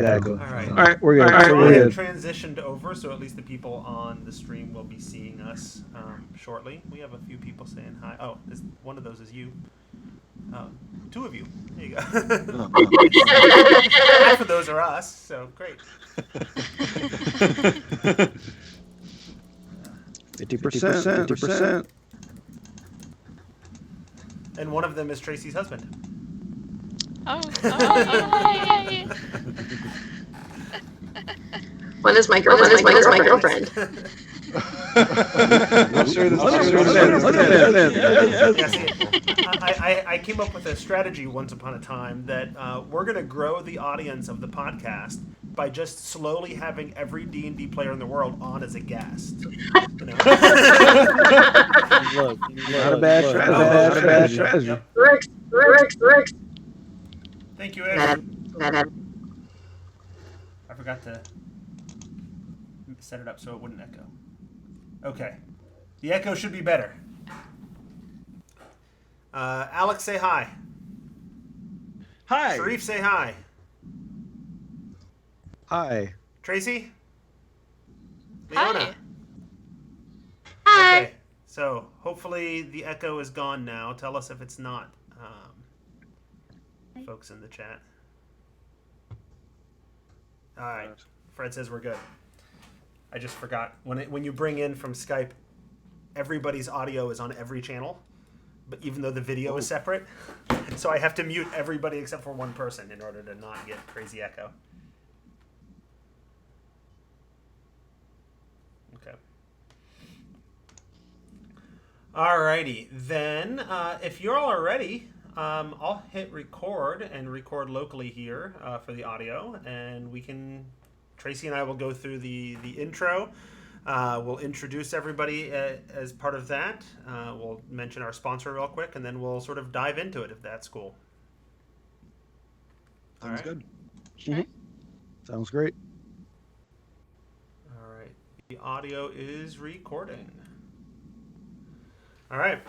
All right. All right, we're good. I have transitioned over, so at least the people on the stream will be seeing us shortly. We have a few people saying hi. Oh, one of those is you. Two of you. There you go. Half of those are us, so great. 50%. 50%. And one of them is Tracy's husband. Yay! One is my girlfriend. I'm sure I came up with a strategy once upon a time that we're going to grow the audience of the podcast by just slowly having every D&D player in the world on as a guest. You know? Not a bad strategy. Works. Thank you, Ed. I forgot to set it up so it wouldn't echo. Okay. The echo should be better. Alex, say hi. Hi. Sharif, say hi. Hi. Tracy? Leona? Hi. Okay. So, hopefully the echo is gone now. Tell us if it's not, folks in the chat. All right. Fred says we're good. I just forgot. When you bring in from Skype, everybody's audio is on every channel, but even though the video is separate. So I have to mute everybody except for one person in order to not get crazy echo. Okay. Alrighty. Then, if you're all ready, I'll hit record and record locally here for the audio, and Tracy and I will go through the intro. We'll introduce everybody as part of that. We'll mention our sponsor real quick, and then we'll sort of dive into it if that's cool. Sounds good. Mm-hmm. Sounds great. All right. The audio is recording. All right.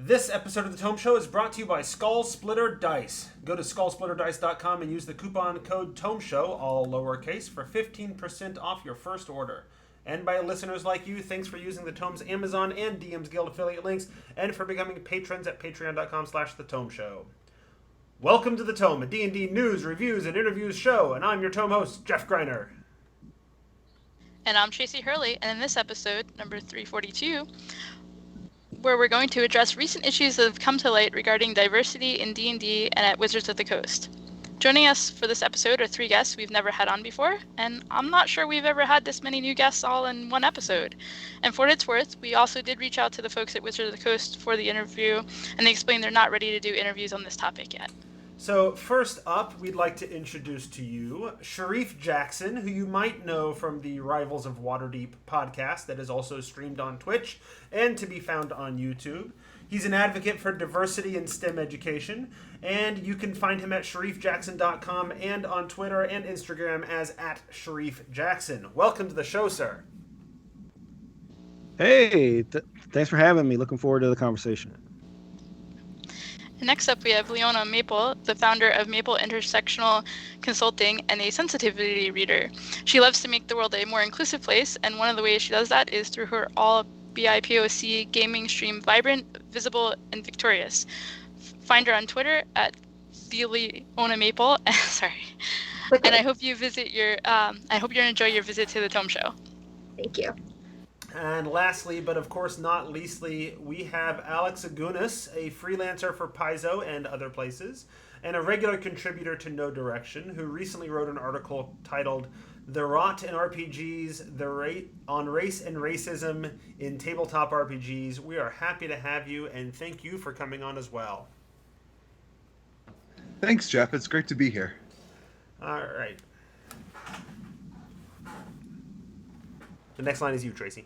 This episode of the Tome Show is brought to you by Skull Splitter Dice. Go to skullsplitterdice.com and use the coupon code TOMESHOW, all lowercase, for 15% off your first order. And by listeners like you, thanks for using the Tome's Amazon and DM's Guild affiliate links, and for becoming patrons at patreon.com/thetomeshow. Welcome to the Tome, a D&D news, reviews, and interviews show, and I'm your Tome host, Jeff Greiner. And I'm Tracy Hurley, and in this episode, number 342, where we're going to address recent issues that have come to light regarding diversity in D&D and at Wizards of the Coast. Joining us for this episode are three guests we've never had on before, and I'm not sure we've ever had this many new guests all in one episode. And for what it's worth, we also did reach out to the folks at Wizards of the Coast for the interview, and they explained they're not ready to do interviews on this topic yet. So first up, we'd like to introduce to you Sharif Jackson, who you might know from the Rivals of Waterdeep podcast that is also streamed on Twitch and to be found on YouTube. He's an advocate for diversity in STEM education, and you can find him at sharifjackson.com and on Twitter and Instagram as @SharifJackson. Welcome to the show, sir. Hey, thanks for having me. Looking forward to the conversation. Next up, we have Leona Maple, the founder of Maple Intersectional Consulting and a sensitivity reader. She loves to make the world a more inclusive place, and one of the ways she does that is through her all-BIPOC gaming stream Vibrant, Visible, and Victorious. Find her on Twitter at Leona Maple. Sorry. Okay. And I hope you enjoy your visit to the Tome Show. Thank you. And lastly, but of course not leastly, we have Alex Agunas, a freelancer for Paizo and other places, and a regular contributor to No Direction, who recently wrote an article titled "The Rot in RPGs, on Race and Racism in Tabletop RPGs." We are happy to have you, and thank you for coming on as well. Thanks, Jeff. It's great to be here. All right. The next line is you, Tracy.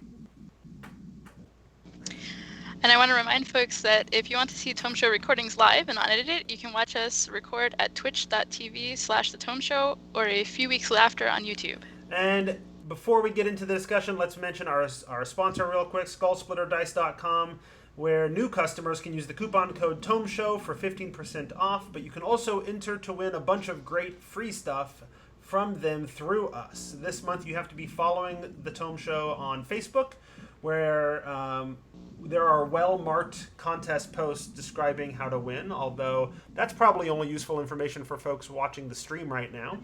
And I want to remind folks that if you want to see Tome Show recordings live and unedited, you can watch us record at twitch.tv/The Tome Show or a few weeks after on YouTube. And before we get into the discussion, let's mention our sponsor real quick, skullsplitterdice.com. where new customers can use the coupon code Tome Show for 15% off, but you can also enter to win a bunch of great free stuff from them through us. This month you have to be following the Tome Show on Facebook, where there are well-marked contest posts describing how to win, although that's probably only useful information for folks watching the stream right now,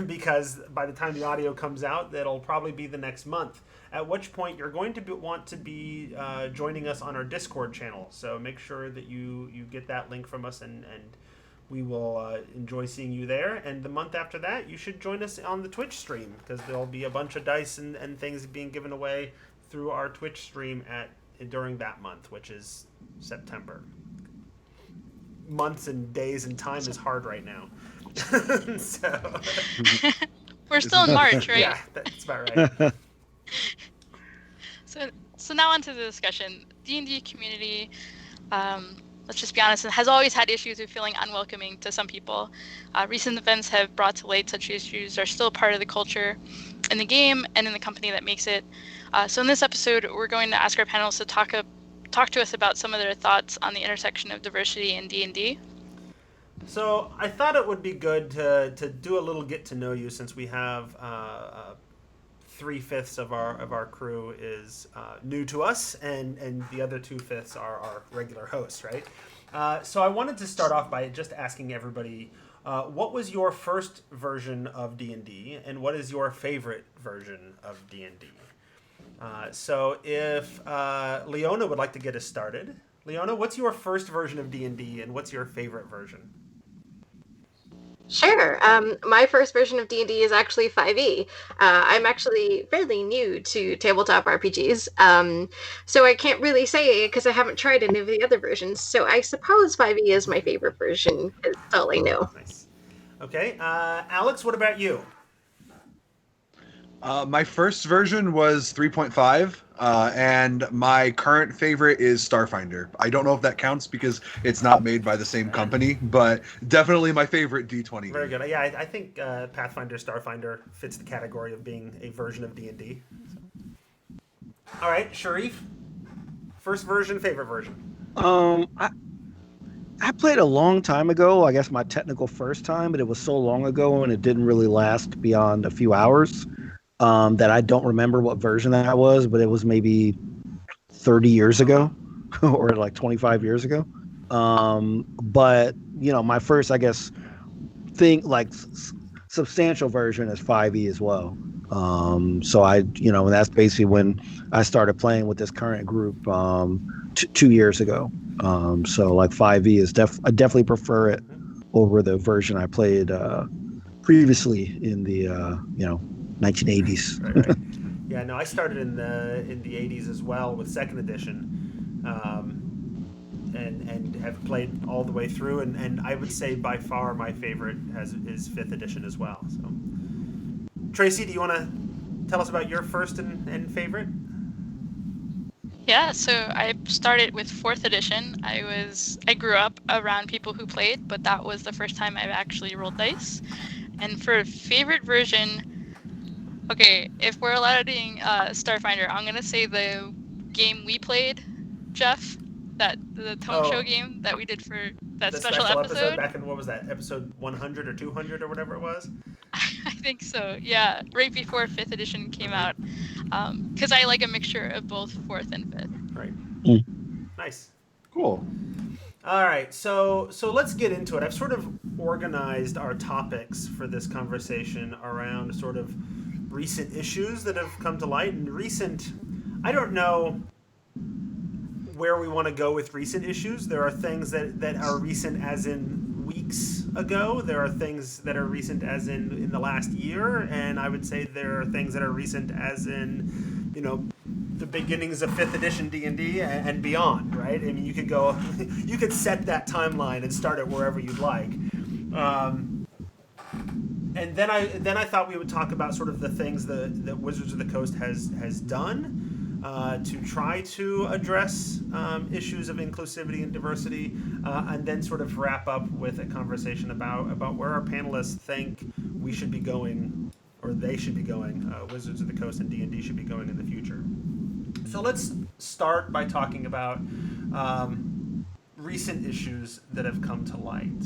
because by the time the audio comes out, that'll probably be the next month, at which point you're going to want to be joining us on our Discord channel. So make sure that you get that link from us, and we will enjoy seeing you there. And the month after that, you should join us on the Twitch stream, because there'll be a bunch of dice and things being given away through our Twitch stream during that month, which is September. Months and days and time is hard right now. So We're still in March, right? yeah, that's about right. So now on to the discussion. D&D community, let's just be honest, it has always had issues with feeling unwelcoming to some people. Recent events have brought to light such issues are still part of the culture in the game and in the company that makes it. So in this episode, we're going to ask our panelists to talk to us about some of their thoughts on the intersection of diversity in D&D. So I thought it would be good to do a little get to know you, since we have 3/5 of our crew is new to us, and the other 2/5 are our regular hosts, right? So I wanted to start off by just asking everybody, what was your first version of D&D, and what is your favorite version of D&D? So if Leona would like to get us started. Leona, what's your first version of D&D, and what's your favorite version? Sure. My first version of D&D is actually 5e. I'm actually fairly new to tabletop RPGs, so I can't really say because I haven't tried any of the other versions. So I suppose 5e is my favorite version. That's all I know. Nice. Okay. Alex, what about you? My first version was 3.5, and my current favorite is Starfinder. I don't know if that counts because it's not made by the same company, but definitely my favorite D20. Very good. Yeah, I think Pathfinder, Starfinder fits the category of being a version of D&D. All right, Sharif, first version, favorite version. I played a long time ago. I guess my technical first time, but it was so long ago and it didn't really last beyond a few hours. That I don't remember what version that was, but it was maybe 30 years ago or like 25 years ago. But, my first, I guess, substantial version is 5e as well. So and that's basically when I started playing with this current group 2 years ago. So like 5e is I definitely prefer it over the version I played previously in the, 1980s. Right. Yeah, no, I started in the 80s as well with second edition, and have played all the way through. And I would say by far my favorite is fifth edition as well. So, Tracy, do you want to tell us about your first and favorite? Yeah, so I started with 4th edition. I grew up around people who played, but that was the first time I've actually rolled dice. And for favorite version, okay, if we're allowed doing Starfinder, I'm gonna say the game we played, Jeff, the Tome Show game that we did for that the special episode. Back in, what was that, episode 100 or 200 or whatever it was? I think so, yeah, right before 5th edition came out, because I like a mixture of both 4th and 5th. Right. Nice. Cool. All right, so let's get into it. I've sort of organized our topics for this conversation around sort of recent issues that have come to light. And I don't know where we want to go with recent issues. There are things that are recent as in weeks ago. There are things that are recent as in the last year. And I would say there are things that are recent as in, the beginnings of 5th edition D&D and beyond, right? I mean, you could set that timeline and start it wherever you'd like. And then I thought we would talk about sort of the things that Wizards of the Coast has done to try to address issues of inclusivity and diversity, and then sort of wrap up with a conversation about where our panelists think we should be going, or they should be going, Wizards of the Coast and D&D should be going in the future. So let's start by talking about recent issues that have come to light.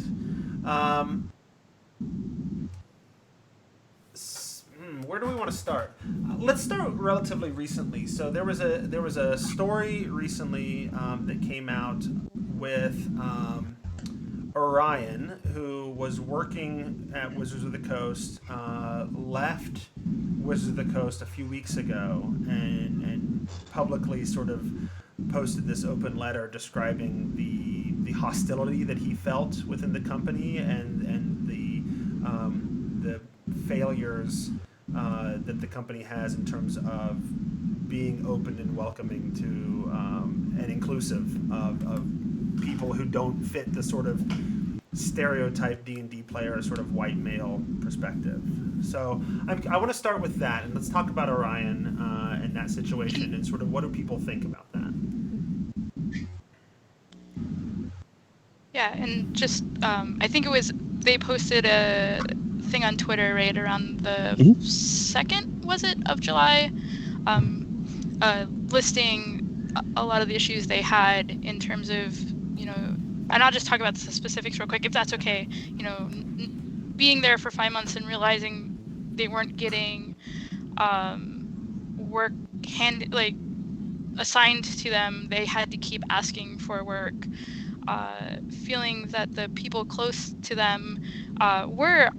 Where do we want to start? Let's start relatively recently. So there was a story recently that came out with Orion, who was working at Wizards of the Coast, left Wizards of the Coast a few weeks ago, and publicly sort of posted this open letter describing the hostility that he felt within the company and the failures that the company has in terms of being open and welcoming to and inclusive of people who don't fit the sort of stereotype D&D player, sort of white male perspective. So I want to start with that, and let's talk about Orion and that situation, and sort of what do people think about that. Yeah, and just I think they posted a thing on Twitter right around the 2nd, was it, of July, listing a lot of the issues they had in terms of, and I'll just talk about the specifics real quick, if that's okay. Being there for 5 months and realizing they weren't getting work assigned to them. They had to keep asking for work. Feeling that the people close to them were,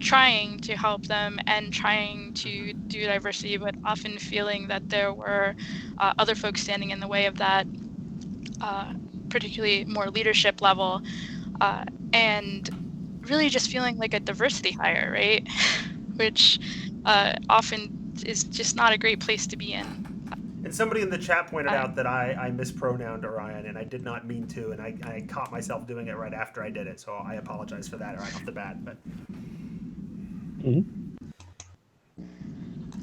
trying to help them and trying to do diversity, but often feeling that there were other folks standing in the way of that, particularly more leadership level, and really just feeling like a diversity hire, right? Which often is just not a great place to be in. And somebody in the chat pointed out that I mispronounced Orion, and I did not mean to, and I caught myself doing it right after I did it, so I apologize for that right off the bat. But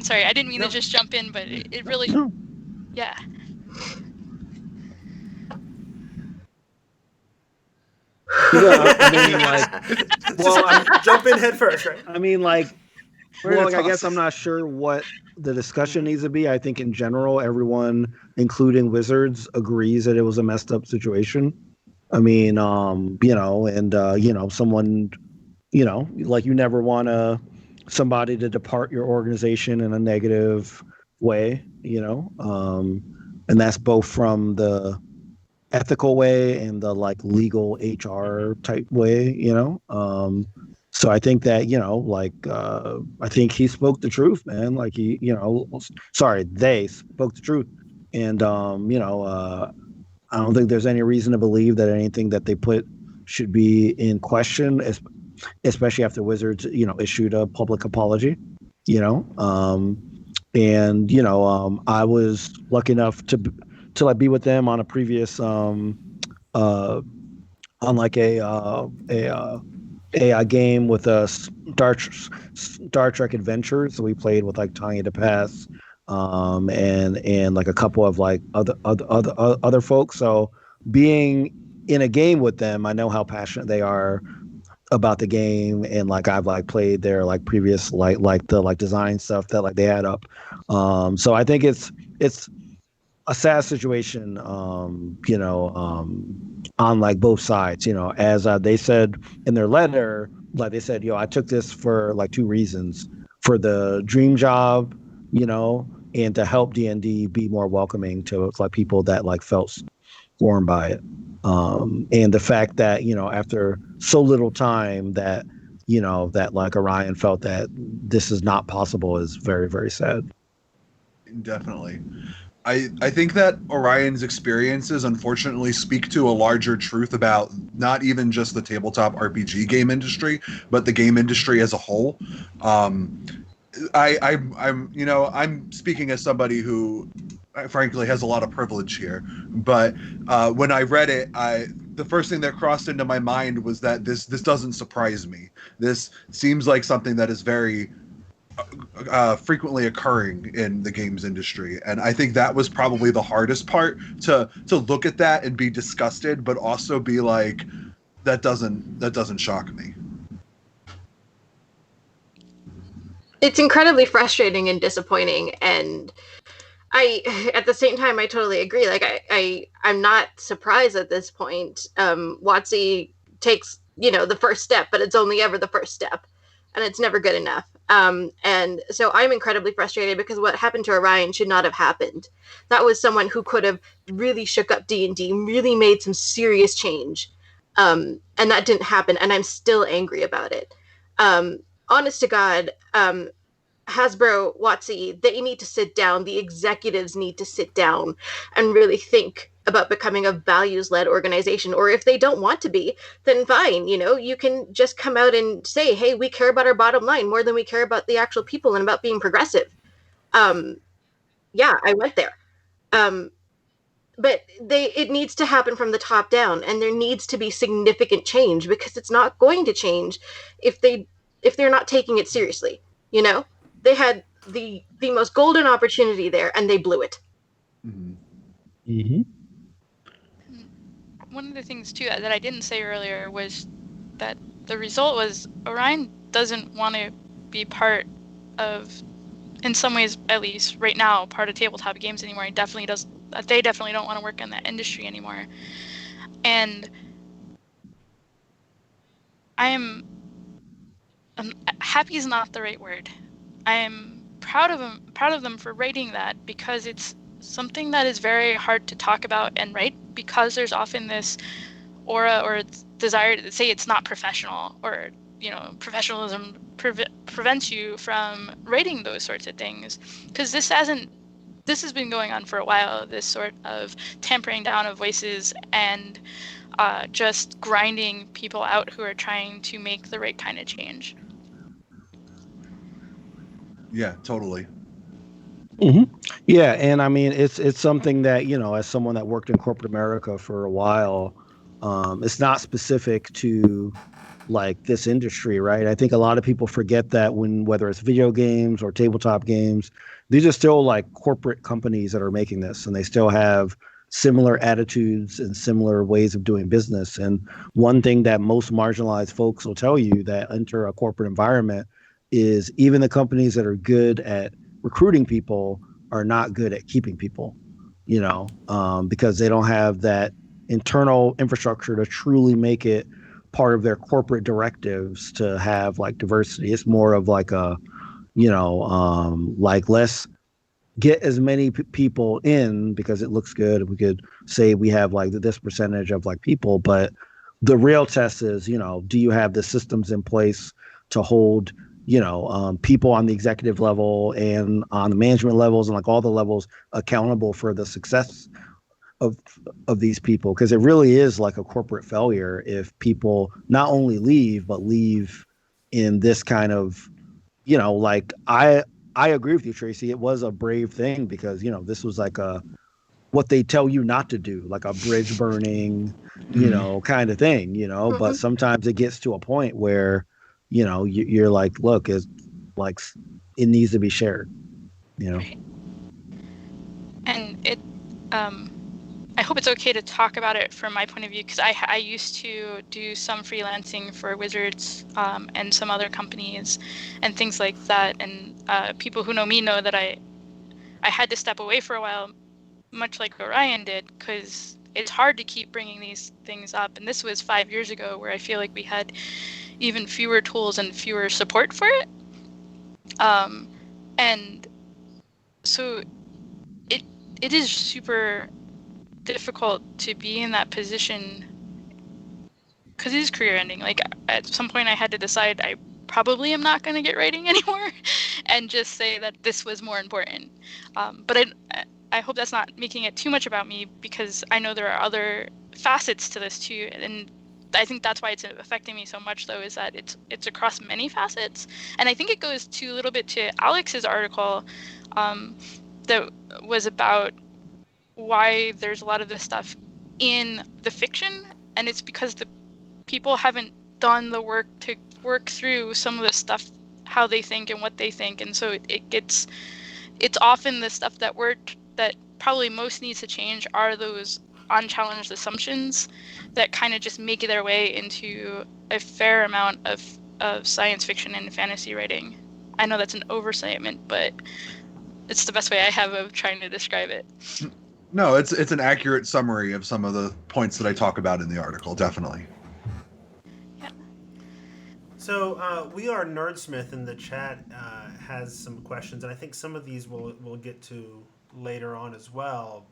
sorry, I didn't mean to just jump in, but it really, yeah. Jump in head first, right? I mean, I guess I'm not sure what the discussion needs to be. I think in general, everyone, including Wizards, agrees that it was a messed up situation. I mean, someone, you never want somebody to depart your organization in a negative way, and that's both from the ethical way and the legal HR type way, So I think that, I think he spoke the truth, man. They spoke the truth. And, I don't think there's any reason to believe that anything that they put should be in question, especially after Wizards, issued a public apology, I was lucky enough to be with them on a previous, on a game with a Star Trek Adventures. So we played with Tanya DePass, and a couple of other folks. So being in a game with them, I know how passionate they are about the game, and I've played their previous the design stuff that they had up. So I think it's a sad situation, on both sides, as they said in their letter, they said, I took this for 2 reasons: for the dream job, and to help D&D be more welcoming to people that felt scorned by it. And the fact that, after so little time that, that Orion felt that this is not possible is very, very sad. Definitely. I think that Orion's experiences unfortunately speak to a larger truth about not even just the tabletop RPG game industry, but the game industry as a whole. I'm speaking as somebody who frankly has a lot of privilege here, but when I read it, the first thing that crossed into my mind was that this doesn't surprise me. This seems like something that is very frequently occurring in the games industry, and I think that was probably the hardest part, to look at that and be disgusted, but also be like, that doesn't shock me. It's incredibly frustrating and disappointing, and At the same time, I totally agree. Like, I'm not surprised at this point. WotC takes, the first step, but it's only ever the first step, and it's never good enough. And so I'm incredibly frustrated because what happened to Orion should not have happened. That was someone who could have really shook up D&D, really made some serious change. And that didn't happen, and I'm still angry about it. Honest to God, Hasbro, WotC, they need to sit down. The executives need to sit down and really think about becoming a values-led organization. Or if they don't want to be, then fine. You can just come out and say, "Hey, we care about our bottom line more than we care about the actual people and about being progressive." Um, yeah, I went there. Um, but it needs to happen from the top down, and there needs to be significant change because it's not going to change if they're not taking it seriously. They had the most golden opportunity there, and they blew it. Mhm. Mm-hmm. One of the things too that I didn't say earlier was that the result was Orion doesn't want to be part of, in some ways at least right now, part of tabletop games anymore. They definitely don't want to work in that industry anymore. And happy is not the right word. I am proud of them for writing that, because it's something that is very hard to talk about and write, because there's often this aura or desire to say it's not professional, or professionalism prevents you from writing those sorts of things, because this has been going on for a while, this sort of tampering down of voices and just grinding people out who are trying to make the right kind of change. Yeah, totally. Mm-hmm. Yeah, and I mean it's something that as someone that worked in corporate America for a while, it's not specific to like this industry, right? I think a lot of people forget that whether it's video games or tabletop games, these are still like corporate companies that are making this, and they still have similar attitudes and similar ways of doing business. And one thing that most marginalized folks will tell you that enter a corporate environment is even the companies that are good at recruiting people are not good at keeping people, because they don't have that internal infrastructure to truly make it part of their corporate directives to have like diversity. It's more of like like let's get as many people in because it looks good. We could say we have like this percentage of like people, but the real test is, do you have the systems in place to hold, people on the executive level and on the management levels and like all the levels accountable for the success of these people, because it really is like a corporate failure if people not only leave but leave in this kind of like I agree with you, Tracy. It was a brave thing because this was like a what they tell you not to do, like a bridge burning kind of thing, but Mm-hmm. sometimes it gets to a point where you're like, look, it's like it needs to be shared. Right. And it I hope it's okay to talk about it from my point of view, because I used to do some freelancing for Wizards and some other companies and things like that. And people who know me know that I had to step away for a while, much like Orion did, because it's hard to keep bringing these things up. And this was 5 years ago, where I feel like we had even fewer tools and fewer support for it. And so it is super difficult to be in that position, because it is career ending. Like, at some point I had to decide I probably am not going to get writing anymore and just say that this was more important. But I hope that's not making it too much about me, because I know there are other facets to this too, and I think that's why it's affecting me so much, though, is that it's across many facets. And I think it goes to a little bit to Alex's article that was about why there's a lot of this stuff in the fiction, and it's because the people haven't done the work to work through some of the stuff, how they think and what they think, and so it's often the stuff that probably most needs to change are those unchallenged assumptions that kind of just make their way into a fair amount of science fiction and fantasy writing. I know that's an overstatement, but it's the best way I have of trying to describe it. No, it's an accurate summary of some of the points that I talk about in the article, definitely. Yeah. So we are Nerdsmith in the chat has some questions, and I think some of these we'll get to later on as well.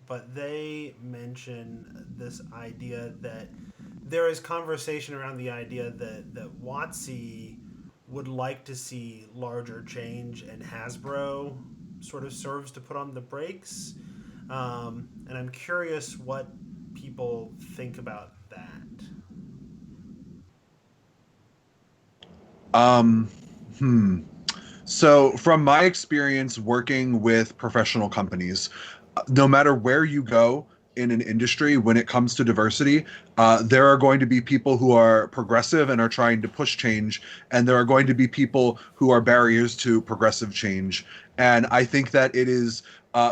But they mention this idea that there is conversation around the idea that WotC would like to see larger change, and Hasbro sort of serves to put on the brakes. And I'm curious what people think about that. Um, hmm. So, from my experience working with professional companies, no matter where you go in an industry, when it comes to diversity, there are going to be people who are progressive and are trying to push change, and there are going to be people who are barriers to progressive change. And I think that it is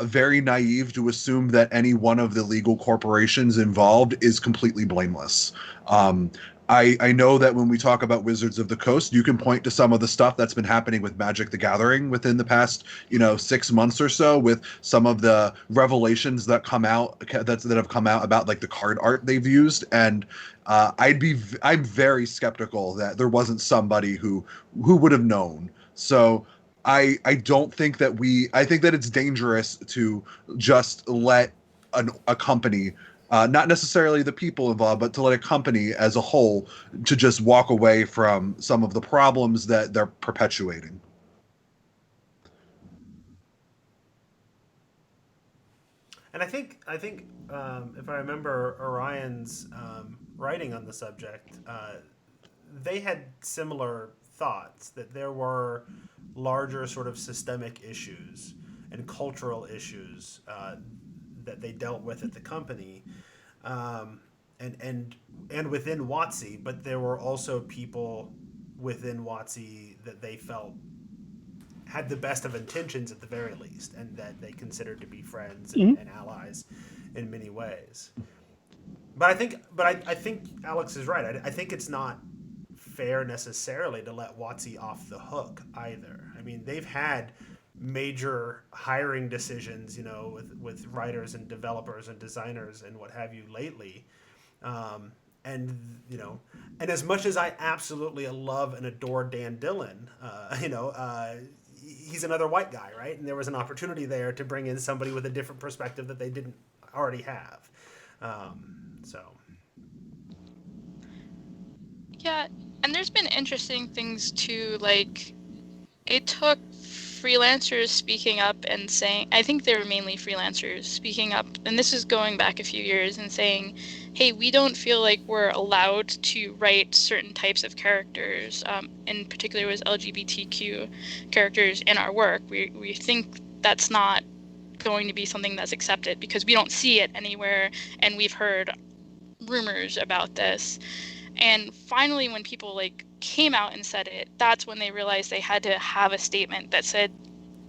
very naive to assume that any one of the legal corporations involved is completely blameless. Um, I know that when we talk about Wizards of the Coast, you can point to some of the stuff that's been happening with Magic the Gathering within the past, 6 months or so, with some of the revelations that have come out about like the card art they've used, and I'm very skeptical that there wasn't somebody who would have known. So I don't think that I think that it's dangerous to just let a company, not necessarily the people involved, but to let a company as a whole to just walk away from some of the problems that they're perpetuating. And I think if I remember Orion's writing on the subject, they had similar thoughts that there were larger sort of systemic issues and cultural issues that they dealt with at the company, and within WotC, but there were also people within WotC that they felt had the best of intentions at the very least, and that they considered to be friends and allies in many ways. But I think Alex is right. I think it's not fair necessarily to let WotC off the hook either. I mean, they've had major hiring decisions, with writers and developers and designers and what have you lately. And and as much as I absolutely love and adore Dan Dillon, he's another white guy, right? And there was an opportunity there to bring in somebody with a different perspective that they didn't already have. So. Yeah, and there's been interesting things too. Like, it took freelancers speaking up and saying, I think they were mainly freelancers speaking up, and this is going back a few years, and saying, hey, we don't feel like we're allowed to write certain types of characters, in particular with LGBTQ characters in our work. We think that's not going to be something that's accepted because we don't see it anywhere, and we've heard rumors about this. And finally, when people came out and said it, that's when they realized they had to have a statement that said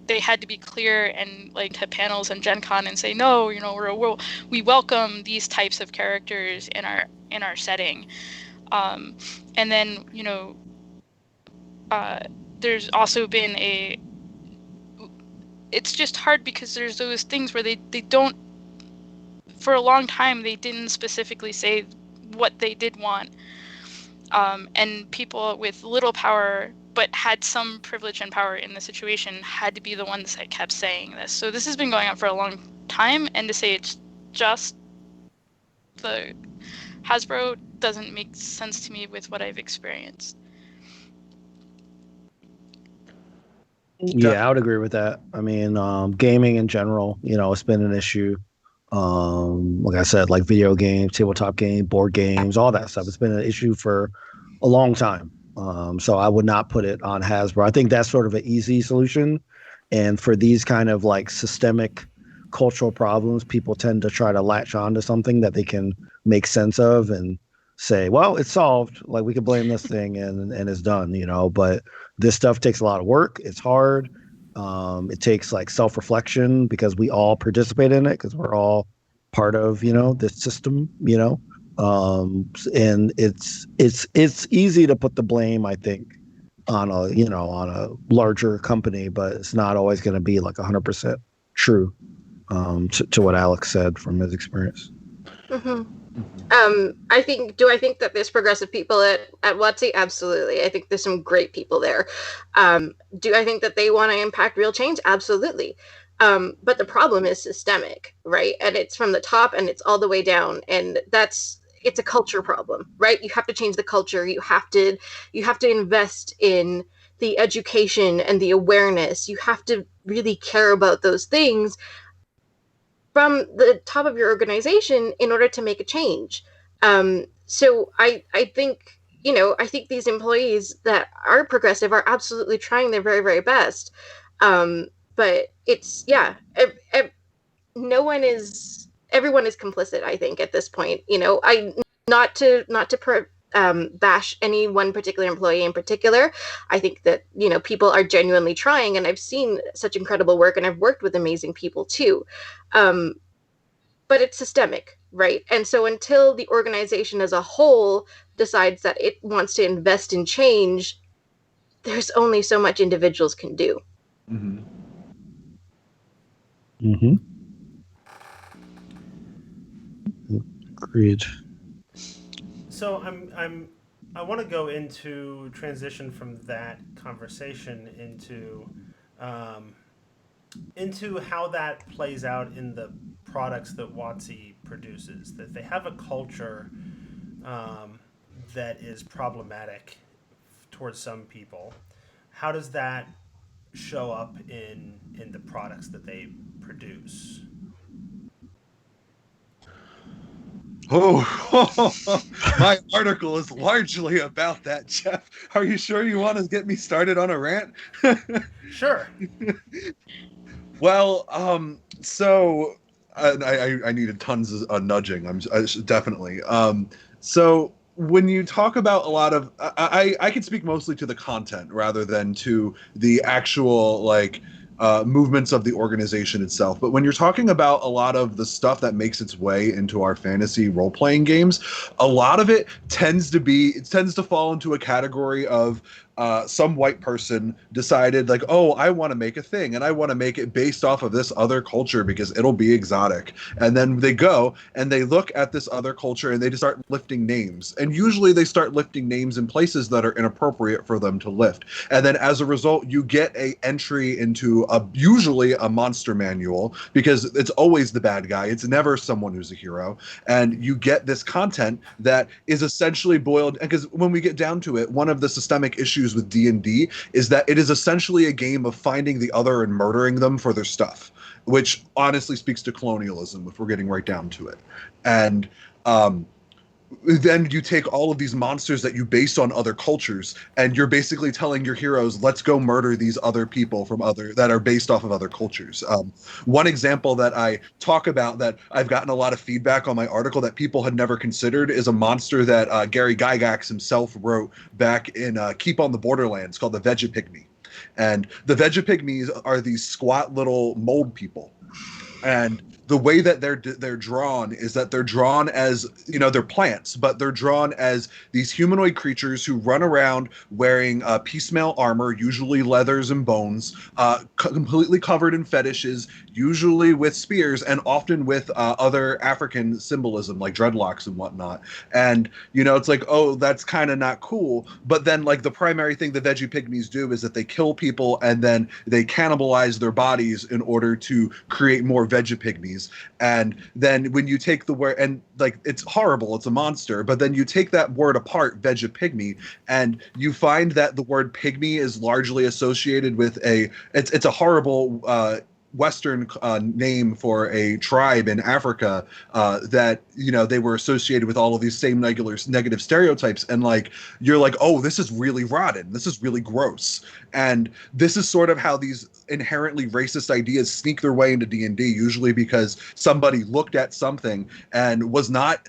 they had to be clear and to panels and Gen Con and say, no, we welcome these types of characters in our setting. And then there's also been it's just hard because there's those things where they don't, for a long time they didn't specifically say what they did want. And people with little power but had some privilege and power in the situation had to be the ones that kept saying this. So this has been going on for a long time, and to say it's just the Hasbro doesn't make sense to me with what I've experienced. Yeah, I would agree with that. I mean, gaming in general, it's been an issue. Like I said, like video games, tabletop games, board games, all that stuff. It's been an issue for a long time. So I would not put it on Hasbro. I think that's sort of an easy solution. And for these kind of systemic cultural problems, people tend to try to latch on to something that they can make sense of and say, well, it's solved. Like, we could blame this thing and it's done, but this stuff takes a lot of work. It's hard. It takes self-reflection because we all participate in it because we're all part of, this system, and it's easy to put the blame, I think, on a larger company, but it's not always going to be like 100% true, to what Alex said from his experience. Mm-hmm. I think that there's progressive people at WotC? Absolutely. I think there's some great people there. Do I think that they want to impact real change? Absolutely. But the problem is systemic, right? And it's from the top and it's all the way down. And it's a culture problem, right? You have to change the culture. You have to invest in the education and the awareness. You have to really care about those things from the top of your organization in order to make a change. So I think, I think these employees that are progressive are absolutely trying their very, very best. But it's, yeah, no one is, everyone is complicit, I think, at this point. Not to bash any one particular employee in particular. I think that, people are genuinely trying, and I've seen such incredible work, and I've worked with amazing people too. But it's systemic, right? And so until the organization as a whole decides that it wants to invest in change, there's only so much individuals can do. Mm-hmm. Mm-hmm. Agreed. So I want to go into transition from that conversation into how that plays out in the products that WotC produces. That they have a culture that is problematic towards some people. How does that show up in the products that they produce? Oh, my article is largely about that, Jeff. Are you sure you want to get me started on a rant? Sure. Well, so I needed tons of nudging. Definitely. So when you talk about a lot of, I can speak mostly to the content rather than to the actual movements of the organization itself. But when you're talking about a lot of the stuff that makes its way into our fantasy role-playing games, a lot of it tends to fall into a category of some white person decided oh, I want to make a thing and I want to make it based off of this other culture because it'll be exotic. And then they go and they look at this other culture and they just start lifting names. And usually they start lifting names in places that are inappropriate for them to lift. And then as a result, you get a entry into usually a monster manual because it's always the bad guy. It's never someone who's a hero. And you get this content that is essentially boiled, because when we get down to it, one of the systemic issues with D&D is that it is essentially a game of finding the other and murdering them for their stuff, which honestly speaks to colonialism if we're getting right down to it. And then you take all of these monsters that you base on other cultures and you're basically telling your heroes, let's go murder these other people that are based off of other cultures. One example that I talk about that I've gotten a lot of feedback on my article that people had never considered is a monster that Gary Gygax himself wrote back in Keep on the Borderlands called the Vegapygmy. And the Vegapygmies are these squat little mold people. And the way that they're drawn is that they're drawn as, they're plants, but they're drawn as these humanoid creatures who run around wearing piecemeal armor, usually leathers and bones, completely covered in fetishes, usually with spears, and often with other African symbolism like dreadlocks and whatnot. And, it's oh, that's kind of not cool. But then the primary thing the Vegapygmies do is that they kill people and then they cannibalize their bodies in order to create more Vegapygmies. And then when you take the word, and it's horrible, it's a monster, but then you take that word apart, Vegapygmy, and you find that the word pygmy is largely associated with it's a horrible Western name for a tribe in Africa that they were associated with all of these same negative stereotypes, and you're oh, this is really rotten, this is really gross. And this is sort of how these inherently racist ideas sneak their way into D&D, usually because somebody looked at something and was not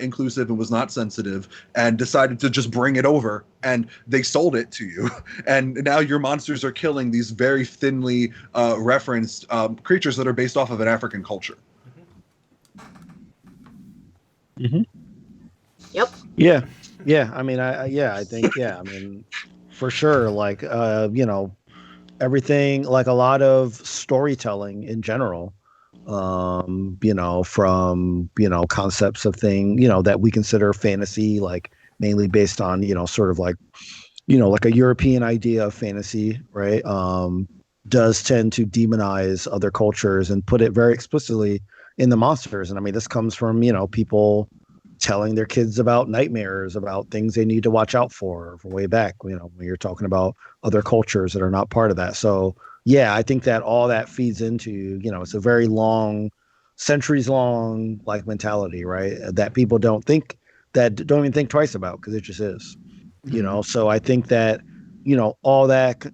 inclusive and was not sensitive and decided to just bring it over, and they sold it to you. And now your monsters are killing these very thinly referenced creatures that are based off of an African culture. Mm-hmm. Yep. Yeah. I mean, I think, yeah. I mean, for sure. Like, everything, like a lot of storytelling in general, from, concepts of thing, that we consider fantasy, like mainly based on, sort of like, like a European idea of fantasy, right? Does tend to demonize other cultures and put it very explicitly in the monsters. And I mean, this comes from, people telling their kids about nightmares, about things they need to watch out for from way back, when you're talking about other cultures that are not part of that. So, yeah, I think that all that feeds into, it's a very long, centuries long like mentality, right? That people don't even think twice about because it just is, Mhm. So I think that, all that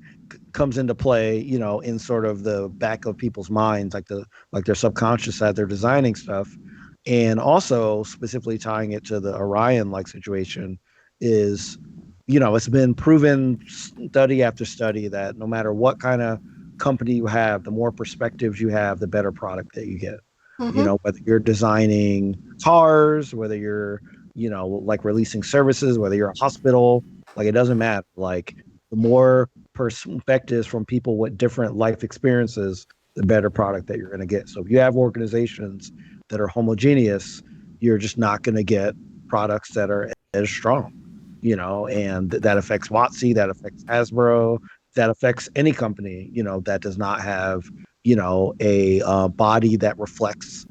comes into play, in sort of the back of people's minds, like their subconscious as they're designing stuff. And also specifically tying it to the Orion like situation is, it's been proven study after study that no matter what kind of company you have, the more perspectives you have, the better product that you get. Mm-hmm. Whether you're designing cars, whether you're, like releasing services, whether you're a hospital, like it doesn't matter. Like the more perspectives from people with different life experiences, the better product that you're going to get. So if you have organizations that are homogeneous, you're just not going to get products that are as strong, and that affects WotC, that affects Hasbro, that affects any company, that does not have, a body that reflects,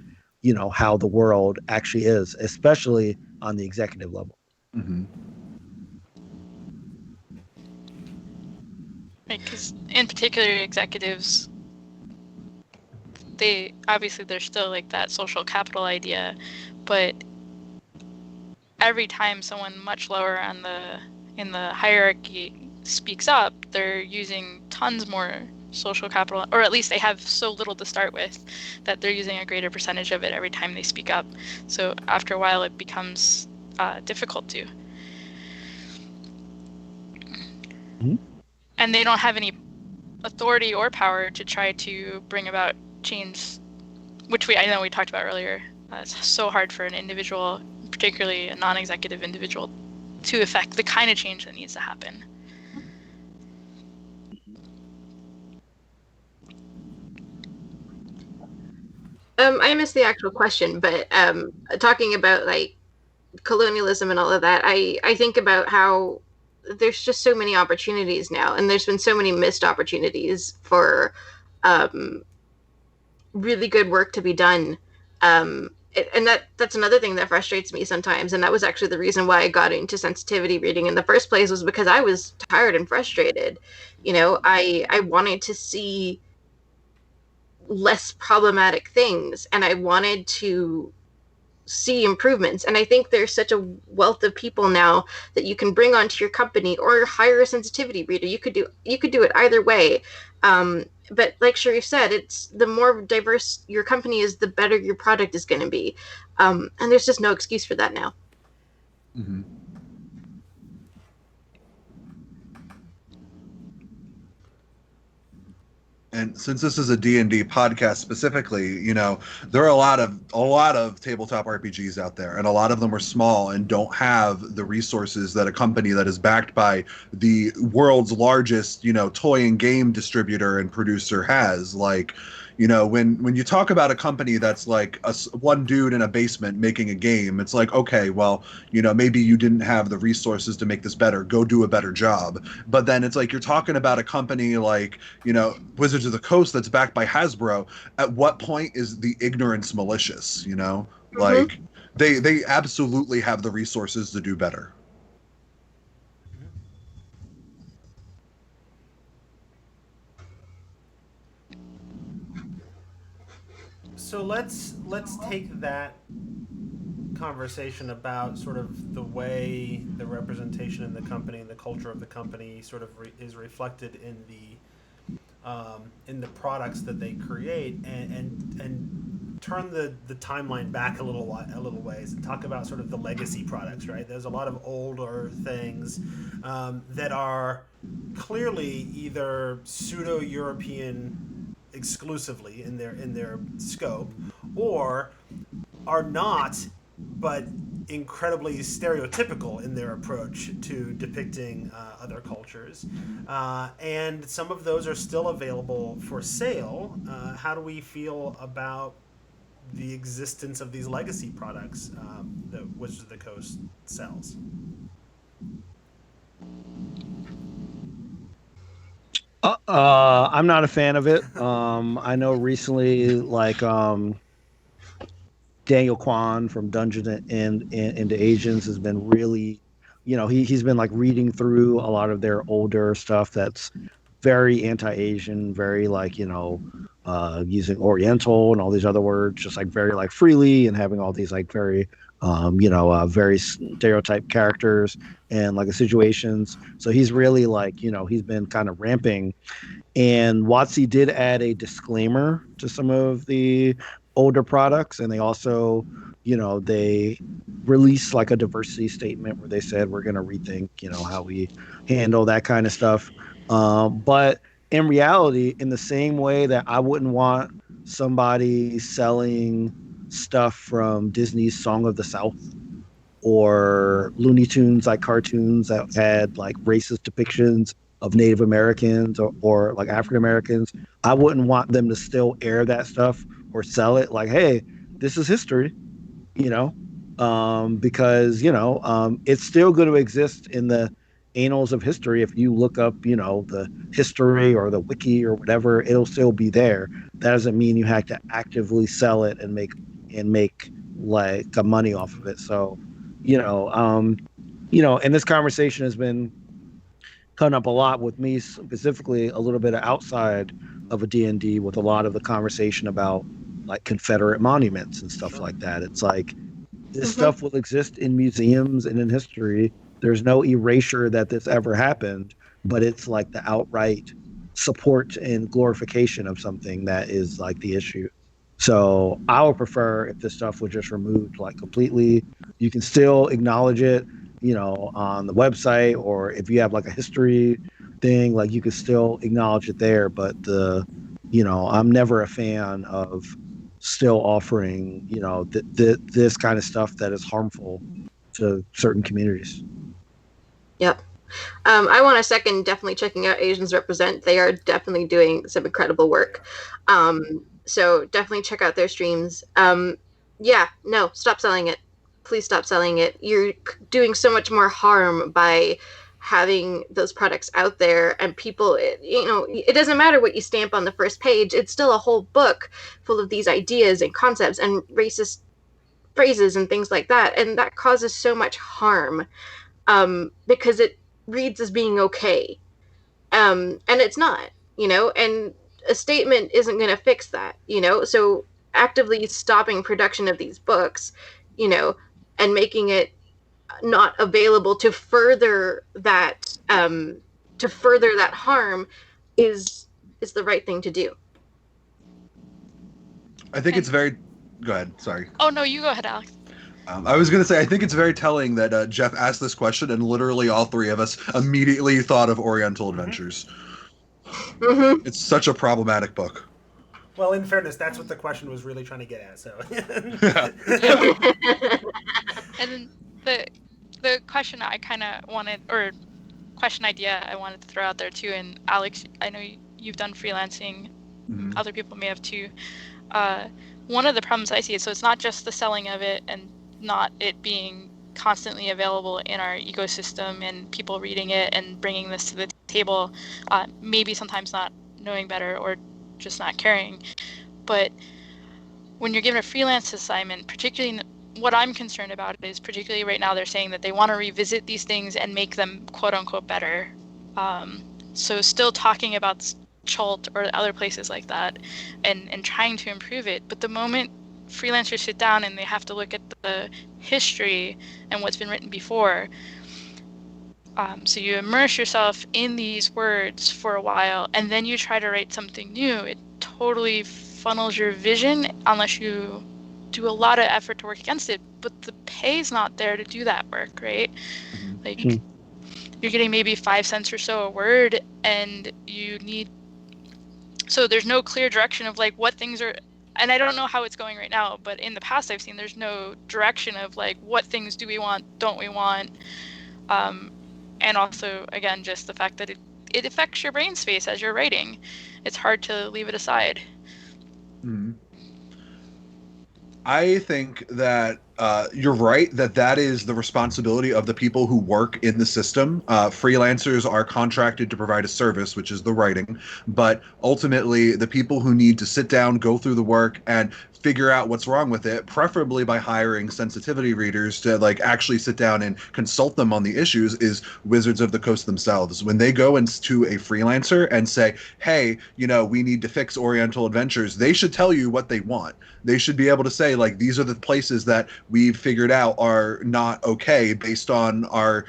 how the world actually is, especially on the executive level. Mhm. Right, because in particular, executives, they obviously there's still like that social capital idea, but every time someone much lower on the in the hierarchy speaks up, they're using tons more social capital, or at least they have so little to start with that they're using a greater percentage of it every time they speak up. So after a while, it becomes difficult to. Mhm. And they don't have any authority or power to try to bring about change, which I know we talked about earlier. It's so hard for an individual, particularly a non-executive individual, to affect the kind of change that needs to happen. I missed the actual question, but talking about like colonialism and all of that, I think about how there's just so many opportunities now, and there's been so many missed opportunities for um, really good work to be done. And that's another thing that frustrates me sometimes, and that was actually the reason why I got into sensitivity reading in the first place, was because I was tired and frustrated. I wanted to see less problematic things, and I wanted to see improvements. And I think there's such a wealth of people now that you can bring onto your company or hire a sensitivity reader. You could do it either way. But like Sharif said, it's the more diverse your company is, the better your product is going to be. And there's just no excuse for that now. Mhm. And since this is a D&D podcast specifically, there are a lot of tabletop RPGs out there, and a lot of them are small and don't have the resources that a company that is backed by the world's largest, toy and game distributor and producer has. Like, when you talk about a company that's like one dude in a basement making a game, it's like, okay, well, maybe you didn't have the resources to make this better. Go do a better job. But then it's like you're talking about a company like, Wizards of the Coast that's backed by Hasbro. At what point is the ignorance malicious? Mm-hmm. Like they absolutely have the resources to do better. So let's take that conversation about sort of the way the representation in the company and the culture of the company sort of is reflected in the products that they create, and turn the timeline back a little ways and talk about sort of the legacy products. Right, there's a lot of older things that are clearly either pseudo European exclusively in their scope, or are not, but incredibly stereotypical in their approach to depicting other cultures. And some of those are still available for sale. How do we feel about the existence of these legacy products that Wizards of the Coast sells? I'm not a fan of it. I know recently, like Daniel Kwan from Dungeons and into Asians has been really, he's been like reading through a lot of their older stuff that's very anti-Asian, very like using Oriental and all these other words, just like very like freely and having all these like very very stereotype characters and like situations. So he's really like he's been kind of ramping, and WotC did add a disclaimer to some of the older products, and they also, they released like a diversity statement where they said we're going to rethink, how we handle that kind of stuff. But in reality, in the same way that I wouldn't want somebody selling stuff from Disney's Song of the South or Looney Tunes like cartoons that had like racist depictions of Native Americans or like African Americans, I wouldn't want them to still air that stuff or sell it like, hey, this is history, you know, because it's still going to exist in the annals of history. If you look up, the history or the wiki or whatever, it'll still be there. That doesn't mean you have to actively sell it and make like money off of it. So, and this conversation has been coming up a lot with me, specifically a little bit outside of a D&D, with a lot of the conversation about like Confederate monuments and stuff like that. It's like this stuff will exist in museums and in history. There's no erasure that this ever happened, but it's like the outright support and glorification of something that is like the issue. So I would prefer if this stuff was just removed like completely. You can still acknowledge it, on the website, or if you have like a history thing, like you could still acknowledge it there. But I'm never a fan of still offering, this kind of stuff that is harmful to certain communities. Yep. I want to second definitely checking out Asians Represent. They are definitely doing some incredible work. So definitely check out their streams. Yeah, no, stop selling it. Please stop selling it. You're doing so much more harm by having those products out there, and people, it doesn't matter what you stamp on the first page. It's still a whole book full of these ideas and concepts and racist phrases and things like that. And that causes so much harm because it reads as being okay. And it's not, and a statement isn't going to fix that, so actively stopping production of these books, and making it not available to further that harm is the right thing to do. I think it's very. Go ahead. Sorry. Oh no, you go ahead, Alex. I was going to say, I think it's very telling that Jeff asked this question, and literally all three of us immediately thought of Oriental Adventures. Mm-hmm. It's such a problematic book. Well, in fairness, that's what the question was really trying to get at. So. And then the question I kind of wanted, or question idea I wanted to throw out there too, and Alex, I know you've done freelancing. Mm-hmm. Other people may have too. One of the problems I see is, so it's not just the selling of it and not it being constantly available in our ecosystem and people reading it and bringing this to the table, maybe sometimes not knowing better or just not caring. But when you're given a freelance assignment, particularly what I'm concerned about is, particularly right now, they're saying that they want to revisit these things and make them quote unquote better. So still talking about Chult or other places like that and trying to improve it. But the moment freelancers sit down and they have to look at the history and what's been written before, so you immerse yourself in these words for a while and then you try to write something new, it totally funnels your vision unless you do a lot of effort to work against it. But the pay's not there to do that work, right? Like you're getting maybe 5 cents or so a word, and you need, so there's no clear direction of like what things are and I don't know how it's going right now, but in the past I've seen there's no direction of like what things do we want, don't we want, and also again just the fact that it affects your brain space as you're writing. It's hard to leave it aside. Mhm. I think that you're right that is the responsibility of the people who work in the system. Freelancers are contracted to provide a service, which is the writing, but ultimately the people who need to sit down, go through the work, and figure out what's wrong with it, preferably by hiring sensitivity readers to like actually sit down and consult them on the issues, is Wizards of the Coast themselves. When they go into a freelancer and say, hey, we need to fix Oriental Adventures, they should tell you what they want. They should be able to say, like, these are the places that we've figured out are not okay based on our,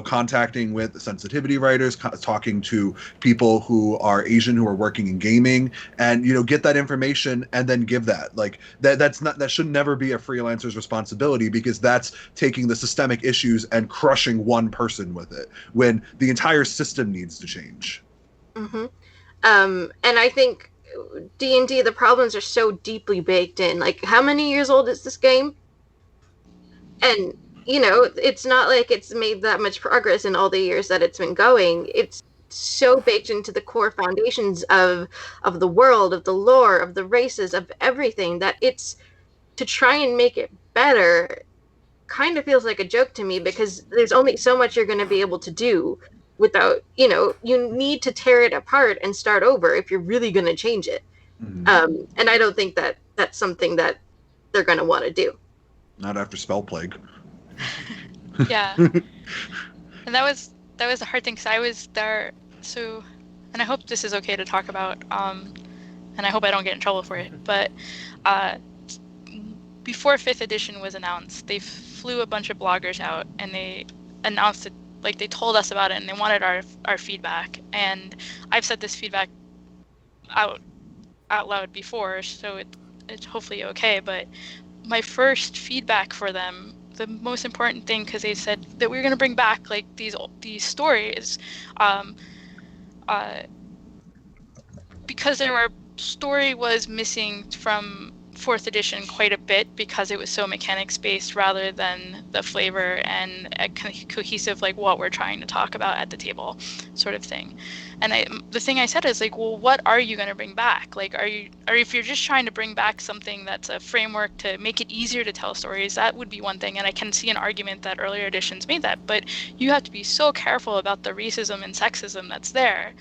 contacting with sensitivity writers, talking to people who are Asian who are working in gaming, and, get that information and then give that. Like, that should never be a freelancer's responsibility, because that's taking the systemic issues and crushing one person with it when the entire system needs to change. Mm-hmm. And I think D&D, the problems are so deeply baked in. Like, how many years old is this game? And, it's not like it's made that much progress in all the years that it's been going. It's so baked into the core foundations of the world, of the lore, of the races, of everything, that it's to try and make it better kind of feels like a joke to me, because there's only so much you're going to be able to do without, you need to tear it apart and start over if you're really going to change it. Mm-hmm. And I don't think that that's something that they're going to want to do. Not after Spell Plague. Yeah. And that was the hard thing, because I was there. So, and I hope this is okay to talk about, and I hope I don't get in trouble for it, but before 5th edition was announced, they flew a bunch of bloggers out and they announced it, like they told us about it, and they wanted our feedback. And I've said this feedback out loud before, so it's hopefully okay. But my first feedback for them, the most important thing, because they said that we were going to bring back like these stories, because their story was missing from 4th edition quite a bit, because it was so mechanics based rather than the flavor and a cohesive like what we're trying to talk about at the table sort of thing. And the thing I said is like, well, what are you going to bring back? Like, if you're just trying to bring back something that's a framework to make it easier to tell stories, that would be one thing. And I can see an argument that earlier editions made that, but you have to be so careful about the racism and sexism that's there.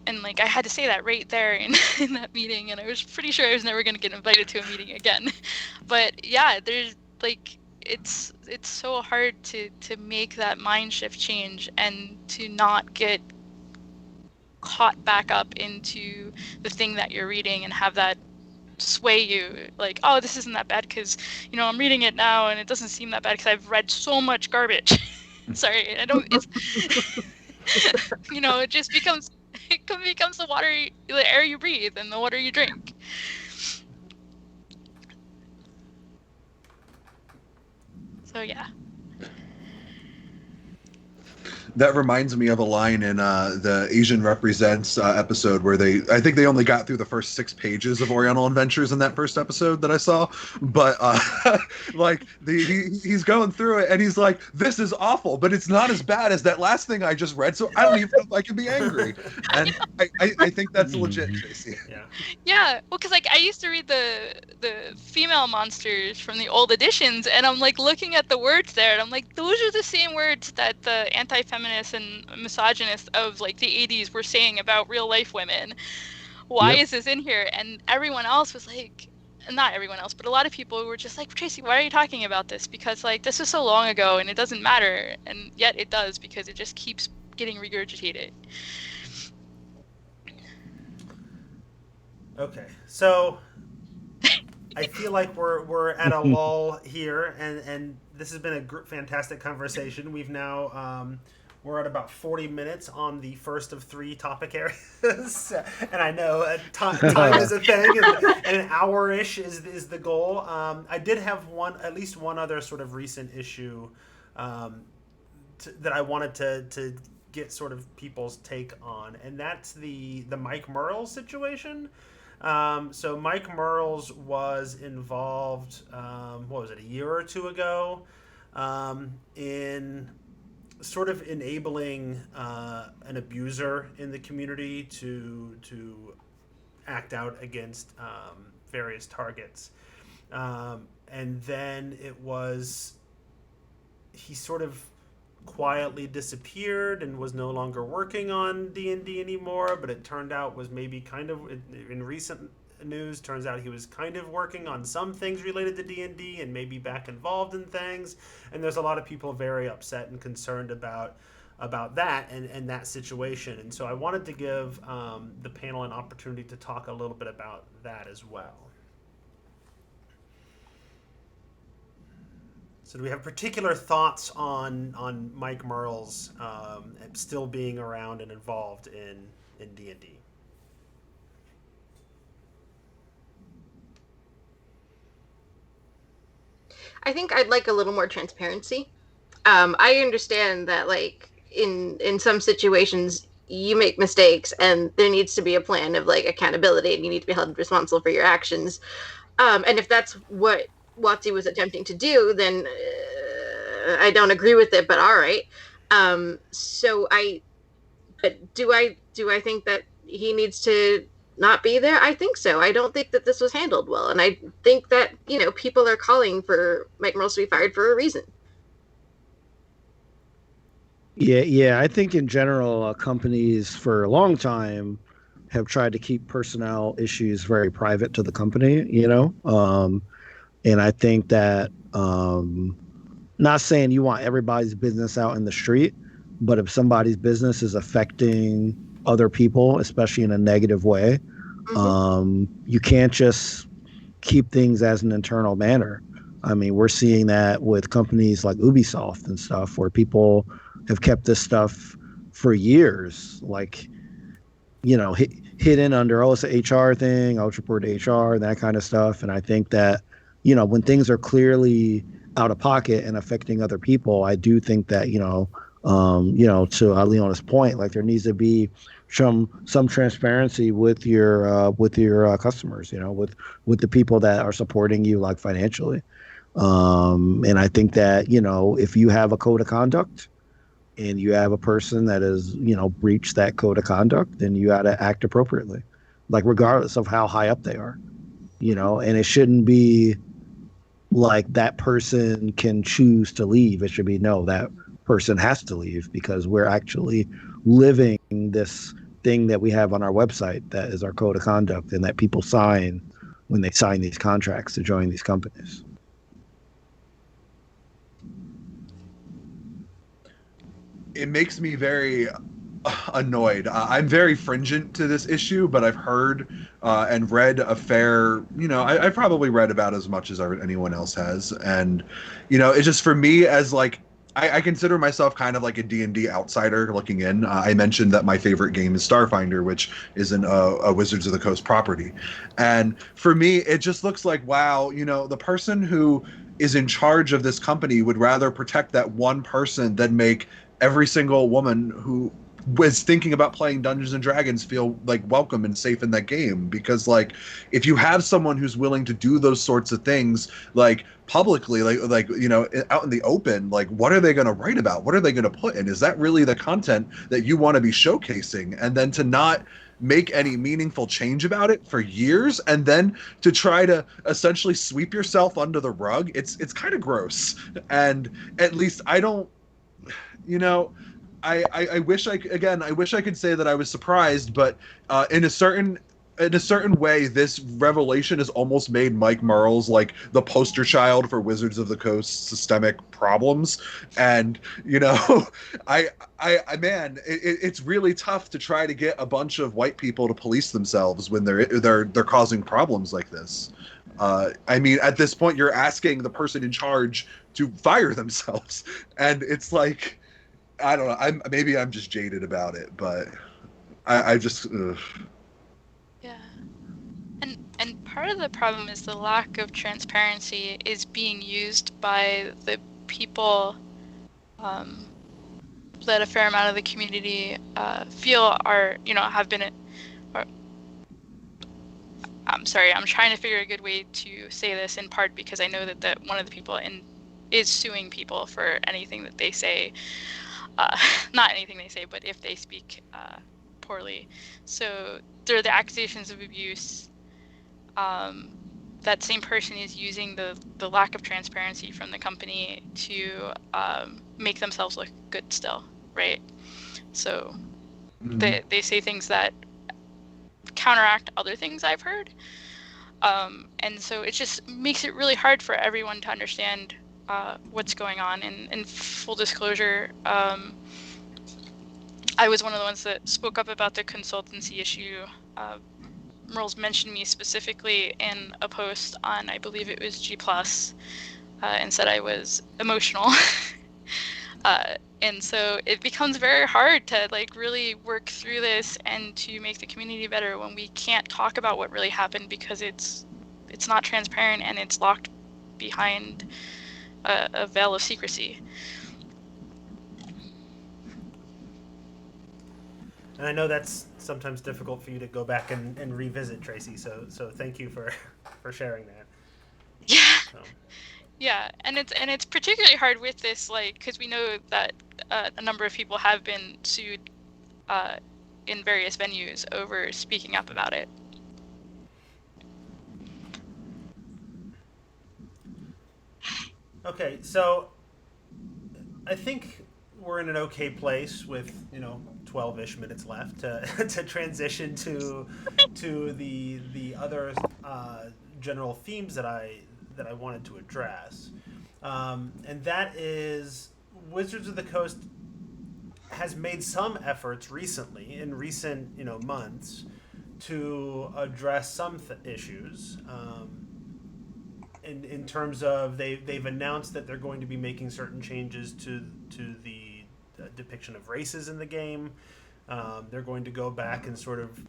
And like I had to say that right there in that meeting, and I was pretty sure I was never going to get invited to a meeting again. But yeah, there's like it's so hard to make that mind shift change and to not get caught back up into the thing that you're reading and have that sway you, like, oh, this isn't that bad because I'm reading it now and it doesn't seem that bad because I've read so much garbage. Sorry, I don't. It's it just becomes the water, the air you breathe, and the water you drink. So yeah. That reminds me of a line in the Asian Represents episode where I think they only got through the first 6 pages of Oriental Adventures in that first episode that I saw. But like he's going through it and he's like, this is awful, but it's not as bad as that last thing I just read. So I don't even know if I can be angry. And I think that's legit, Tracy. Yeah. Yeah. Well, because like I used to read the female monsters from the old editions, and I'm like looking at the words there, and I'm like, those are the same words that the anti-feminist and misogynist of like the 80s were saying about real life women. Why is this in here? And everyone else was like, not everyone else, but a lot of people were just like, Tracy, why are you talking about this? Because like this is so long ago and it doesn't matter. And yet it does, because it just keeps getting regurgitated. Okay, so I feel like we're at a lull here, and this has been a fantastic conversation. We've now we're at about 40 minutes on the first of 3 topic areas, and I know time is a thing, and an hour-ish is the goal. I did have at least one other sort of recent issue that I wanted to get sort of people's take on, and that's the Mike Merles situation. So Mike Merles was involved, what was it, a year or two ago, in sort of enabling an abuser in the community to act out against various targets. And then he sort of quietly disappeared and was no longer working on D&D anymore, but it turned out was maybe kind of, in recent news, turns out he was kind of working on some things related to D&D and maybe back involved in things. And there's a lot of people very upset and concerned about that and that situation. And so I wanted to give the panel an opportunity to talk a little bit about that as well. So do we have particular thoughts on Mike Merles still being around and involved in D&D? I think I'd like a little more transparency. I understand that, like, in some situations, you make mistakes, and there needs to be a plan of like accountability, and you need to be held responsible for your actions. And if that's what WotC was attempting to do, then I don't agree with it. But all right. But do I think that he needs to not be there? I think so. I don't think that this was handled well, and I think that people are calling for Mike Merles to be fired for a reason. Yeah. I think in general, companies for a long time have tried to keep personnel issues very private to the company. And I think that, not saying you want everybody's business out in the street, but if somebody's business is affecting other people, especially in a negative way, you can't just keep things as an internal manner. I mean, we're seeing that with companies like Ubisoft and stuff, where people have kept this stuff for years, like, hidden under, it's an HR thing, I'll report to HR, that kind of stuff. And I think that, when things are clearly out of pocket and affecting other people, I do think that, to Leona's point, like there needs to be some transparency with your customers, with the people that are supporting you, like financially. And I think that, if you have a code of conduct and you have a person that has, breached that code of conduct, then you got to act appropriately, like regardless of how high up they are, and it shouldn't be like that person can choose to leave. It should be, no, that person has to leave, because we're actually living this thing that we have on our website that is our code of conduct, and that people sign when they sign these contracts to join these companies. It makes me very annoyed. I'm very fringent to this issue, but I've heard and read a fair, I've probably read about as much as anyone else has. And, it's just, for me, as like, I consider myself kind of like a D&D outsider looking in. I mentioned that my favorite game is Starfinder, which isn't a Wizards of the Coast property. And for me, it just looks like, wow, the person who is in charge of this company would rather protect that one person than make every single woman who was thinking about playing Dungeons and Dragons feel like welcome and safe in that game. Because like, if you have someone who's willing to do those sorts of things, like publicly, like out in the open, like what are they going to write about? What are they going to put in? Is that really the content that you want to be showcasing? And then to not make any meaningful change about it for years, and then to try to essentially sweep yourself under the rug, it's kind of gross. And at least I don't, I wish I could say that I was surprised, but in a certain way, this revelation has almost made Mike Merles like the poster child for Wizards of the Coast systemic problems. And it's really tough to try to get a bunch of white people to police themselves when they're causing problems like this. I mean, at this point, you're asking the person in charge to fire themselves, and it's like, I don't know. Maybe I'm just jaded about it, but I just. Ugh. Yeah, and part of the problem is the lack of transparency is being used by the people that a fair amount of the community feel are, have been. I'm sorry, I'm trying to figure a good way to say this, in part because I know that one of the people is suing people for anything that they say, not anything they say, but if they speak poorly. So there are the accusations of abuse. That same person is using the lack of transparency from the company to make themselves look good still, right? So they say things that counteract other things I've heard. And so it just makes it really hard for everyone to understand what's going on. And in full disclosure, I was one of the ones that spoke up about the consultancy issue. Merle's mentioned me specifically in a post on, I believe it was G+, and said I was emotional. And so it becomes very hard to really work through this and to make the community better when we can't talk about what really happened because it's not transparent and it's locked behind a veil of secrecy. And I know that's sometimes difficult for you to go back and revisit, Tracy. So thank you for sharing that. Yeah. Yeah, and it's particularly hard with this, because we know that a number of people have been sued in various venues over speaking up about it. Okay, so I think we're in an okay place with 12-ish minutes left to transition to the other general themes that I wanted to address, and that is Wizards of the Coast has made some efforts recently, in recent months, to address some issues. In terms of they've announced that they're going to be making certain changes to the depiction of races in the game. They're going to go back and sort of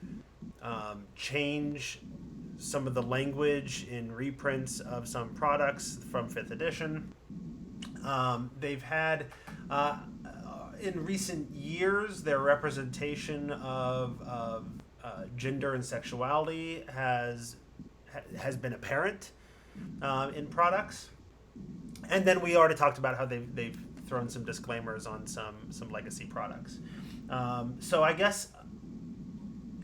change some of the language in reprints of some products from 5th edition. They've had in recent years their representation of gender and sexuality has been apparent in products, and then we already talked about how they've thrown some disclaimers on some legacy products. So I guess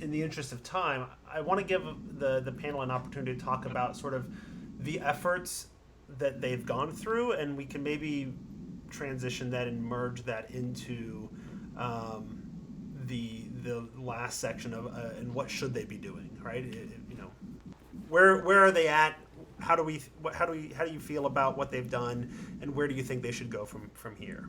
in the interest of time, I want to give the panel an opportunity to talk about sort of the efforts that they've gone through, and we can maybe transition that and merge that into the last section of and what should they be doing, right? Where are they at? How do you feel about what they've done, and where do you think they should go from here?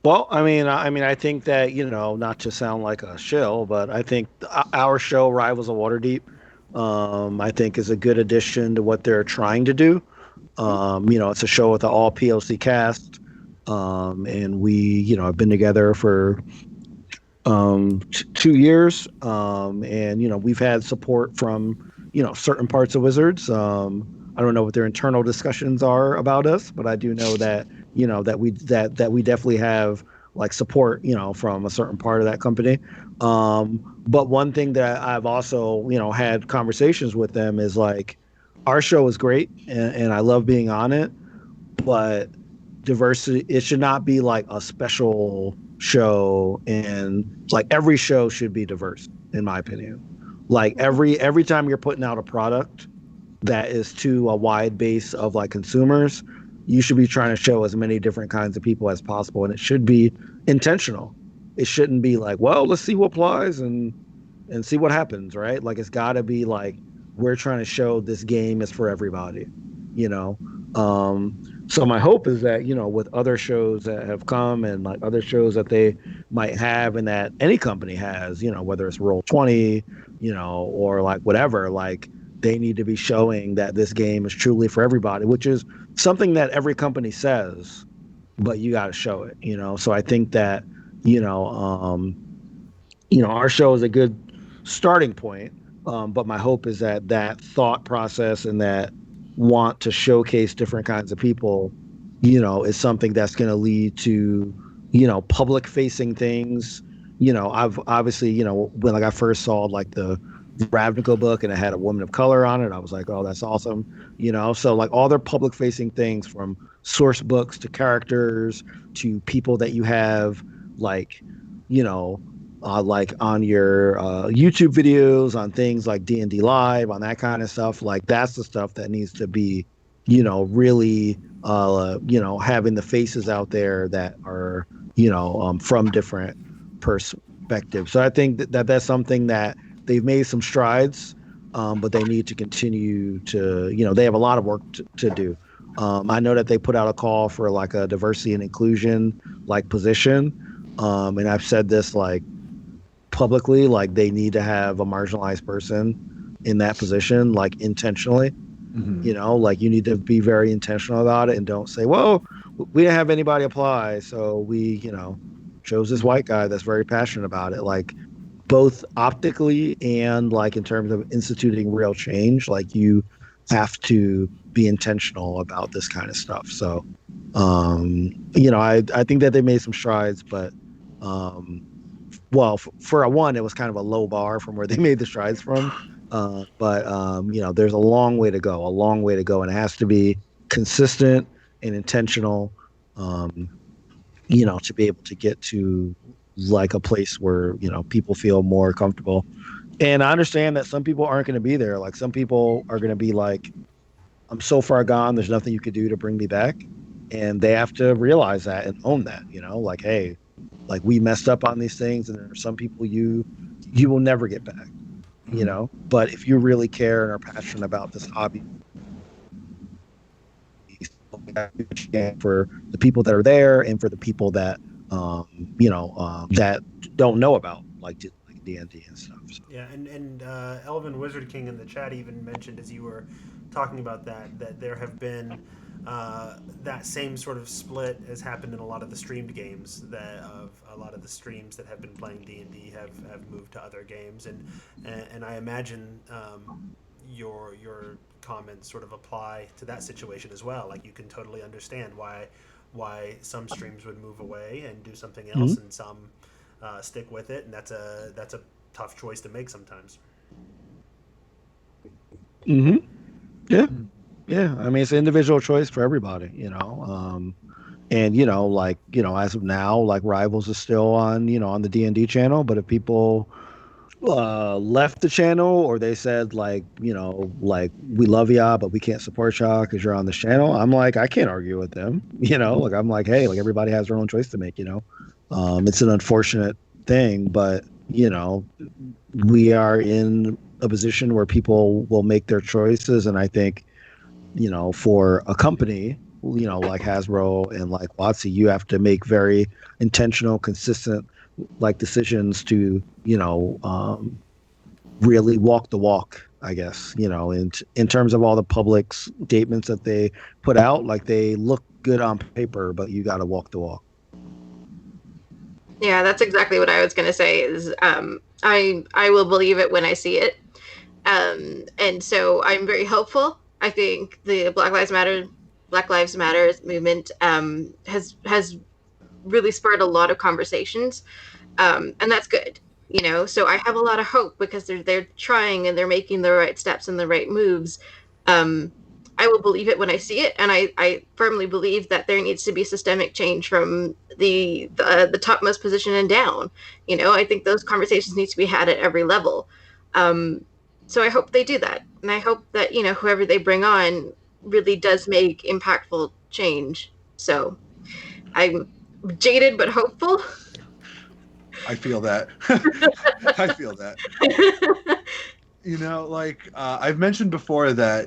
Well, I think that, not to sound like a shill, but I think our show, Rivals of Waterdeep, I think is a good addition to what they're trying to do. It's a show with an all PLC cast, and we, have been together for 2 years, and we've had support from certain parts of Wizards. I don't know what their internal discussions are about us, but I do know that that we definitely have support from a certain part of that company. But one thing that I've also had conversations with them is our show is great, and I love being on it, but diversity, it should not be a special show, and every show should be diverse, in my opinion. Every time you're putting out a product that is to a wide base of consumers, you should be trying to show as many different kinds of people as possible, and it should be intentional. It shouldn't be well, let's see what applies and see what happens, right? It's got to be we're trying to show this game is for everybody, so my hope is that with other shows that have come and other shows that they might have and that any company has, whether it's Roll20, or whatever, they need to be showing that this game is truly for everybody, which is something that every company says, but you got to show it, so I think that our show is a good starting point. But my hope is that that thought process and that want to showcase different kinds of people, is something that's going to lead to, public facing things. I've obviously, when like I first saw like the Ravnica book and it had a woman of color on it, I was like, oh, that's awesome. So like all their public facing things, from source books to characters to people that you have, like, like on your YouTube videos, on things like D&D Live, on that kind of stuff. Like that's the stuff that needs to be, really, having the faces out there that are, from different perspectives. So I think that's something that they've made some strides, but they need to continue to, they have a lot of work to do. I know that they put out a call for like a diversity and inclusion like position. And I've said this like publicly, like they need to have a marginalized person in that position, like intentionally. Like you need to be very intentional about it and don't say, well, we didn't have anybody apply, so we, chose this white guy that's very passionate about it. Like both optically and like in terms of instituting real change, like you have to be intentional about this kind of stuff. So, I think that they made some strides, but, well, for a one, it was kind of a low bar from where they made the strides from. But there's a long way to go, and it has to be consistent and intentional, to be able to get to like a place where, people feel more comfortable. And I understand that some people aren't going to be there. Like some people are going to be like, I'm so far gone, there's nothing you could do to bring me back. And they have to realize that and own that, like, hey, like we messed up on these things, and there are some people you will never get back, but if you really care and are passionate about this hobby, for the people that are there and for the people that that don't know about like D&D and stuff. So. Yeah, and Elvin Wizard King in the chat even mentioned, as you were talking about that there have been that same sort of split has happened in a lot of the streamed games, that of a lot of the streams that have been playing D&D have moved to other games, and I imagine your comments sort of apply to that situation as well. Like you can totally understand why some streams would move away and do something else, and some stick with it, and that's a tough choice to make sometimes. Yeah. I mean, it's an individual choice for everybody, and like as of now, like Rivals is still on on the D&D channel, but if people left the channel, or they said like like we love y'all but we can't support y'all because you're on this channel, I'm like, I can't argue with them. Like I'm like, hey, like everybody has their own choice to make. It's an unfortunate thing, but we are in a position where people will make their choices, and I think for a company like Hasbro and like WotC, you have to make very intentional, consistent like decisions to really walk the walk, I guess. In terms of all the public statements that they put out, like they look good on paper, but you got to walk the walk. Yeah, that's exactly what I was going to say. Is I will believe it when I see it, and so I'm very hopeful. I think the Black Lives Matter movement has really spurred a lot of conversations, and that's good. So I have a lot of hope because they're trying and they're making the right steps and the right moves. I will believe it when I see it, and I firmly believe that there needs to be systemic change from the topmost position and down. I think those conversations need to be had at every level. So I hope they do that, and I hope that whoever they bring on really does make impactful change. So I'm jaded but hopeful. I feel that. I feel that. I've mentioned before that,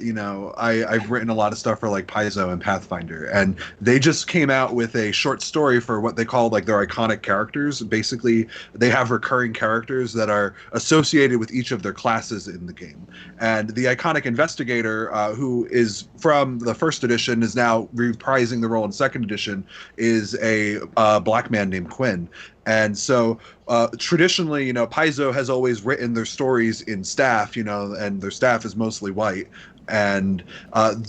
I've written a lot of stuff for like Paizo and Pathfinder, and they just came out with a short story for what they call like their iconic characters. Basically, they have recurring characters that are associated with each of their classes in the game. And the iconic investigator, who is from the first edition, is now reprising the role in second edition, is a black man named Quinn. And so traditionally, Paizo has always written their stories in staff, and their staff is mostly white. And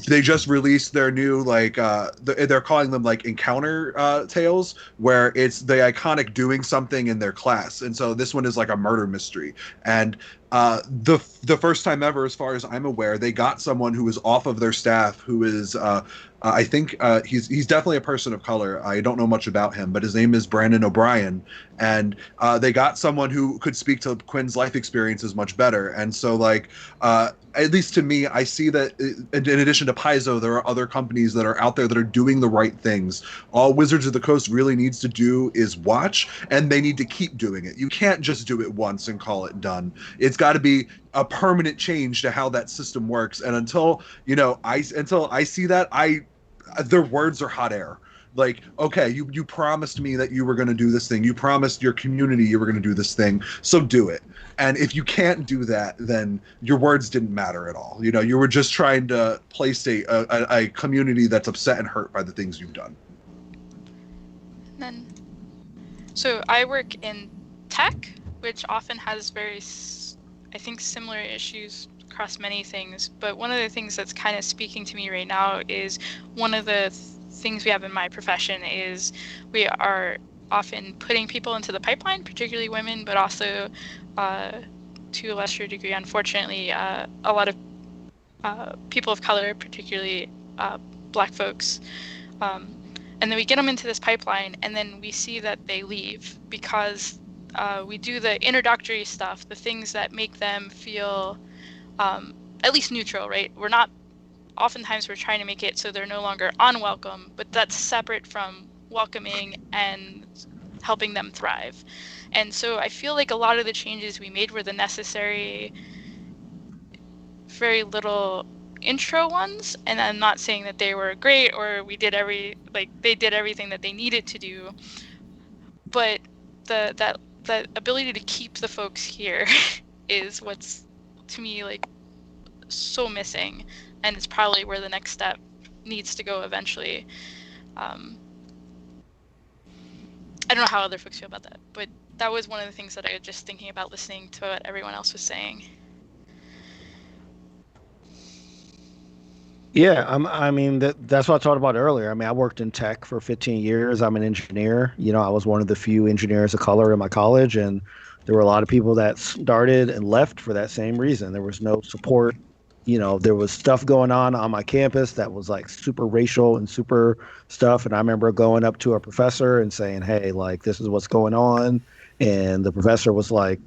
they just released their new they're calling them like encounter tales, where it's the iconic doing something in their class. And so this one is like a murder mystery. And the first time ever, as far as I'm aware, they got someone who was off of their staff, who is I think he's definitely a person of color. I don't know much about him, but his name is Brandon O'Brien, and they got someone who could speak to Quinn's life experiences much better. And so, at least to me, I see that in addition to Paizo, there are other companies that are out there that are doing the right things. All Wizards of the Coast really needs to do is watch, and they need to keep doing it. You can't just do it once and call it done. It's got to be a permanent change to how that system works. And until I see that, their words are hot air. Like, okay, you promised me that you were going to do this thing. You promised your community you were going to do this thing. So do it. And if you can't do that, then your words didn't matter at all. You were just trying to place a community that's upset and hurt by the things you've done. And then, so I work in tech, which often has very, I think, similar issues across many things. But one of the things that's kind of speaking to me right now is one of the things we have in my profession is we are often putting people into the pipeline, particularly women, but also to a lesser degree, unfortunately, a lot of people of color, particularly Black folks. And then we get them into this pipeline, and then we see that they leave because we do the introductory stuff, the things that make them feel at least neutral, right? Oftentimes we're trying to make it so they're no longer unwelcome, but that's separate from welcoming and helping them thrive. And so I feel like a lot of the changes we made were the necessary, very little intro ones. And I'm not saying that they were great or they did everything that they needed to do, but that ability to keep the folks here is what's, to me, like, so missing. And it's probably where the next step needs to go eventually. I don't know how other folks feel about that, but that was one of the things that I was just thinking about listening to what everyone else was saying. Yeah, I mean that's what I talked about earlier. I mean, I worked in tech for 15 years. I'm an engineer. I was one of the few engineers of color in my college, and there were a lot of people that started and left for that same reason. There was no support. There was stuff going on my campus that was like super racial and super stuff. And I remember going up to a professor and saying, "Hey, like this is what's going on," and the professor was like,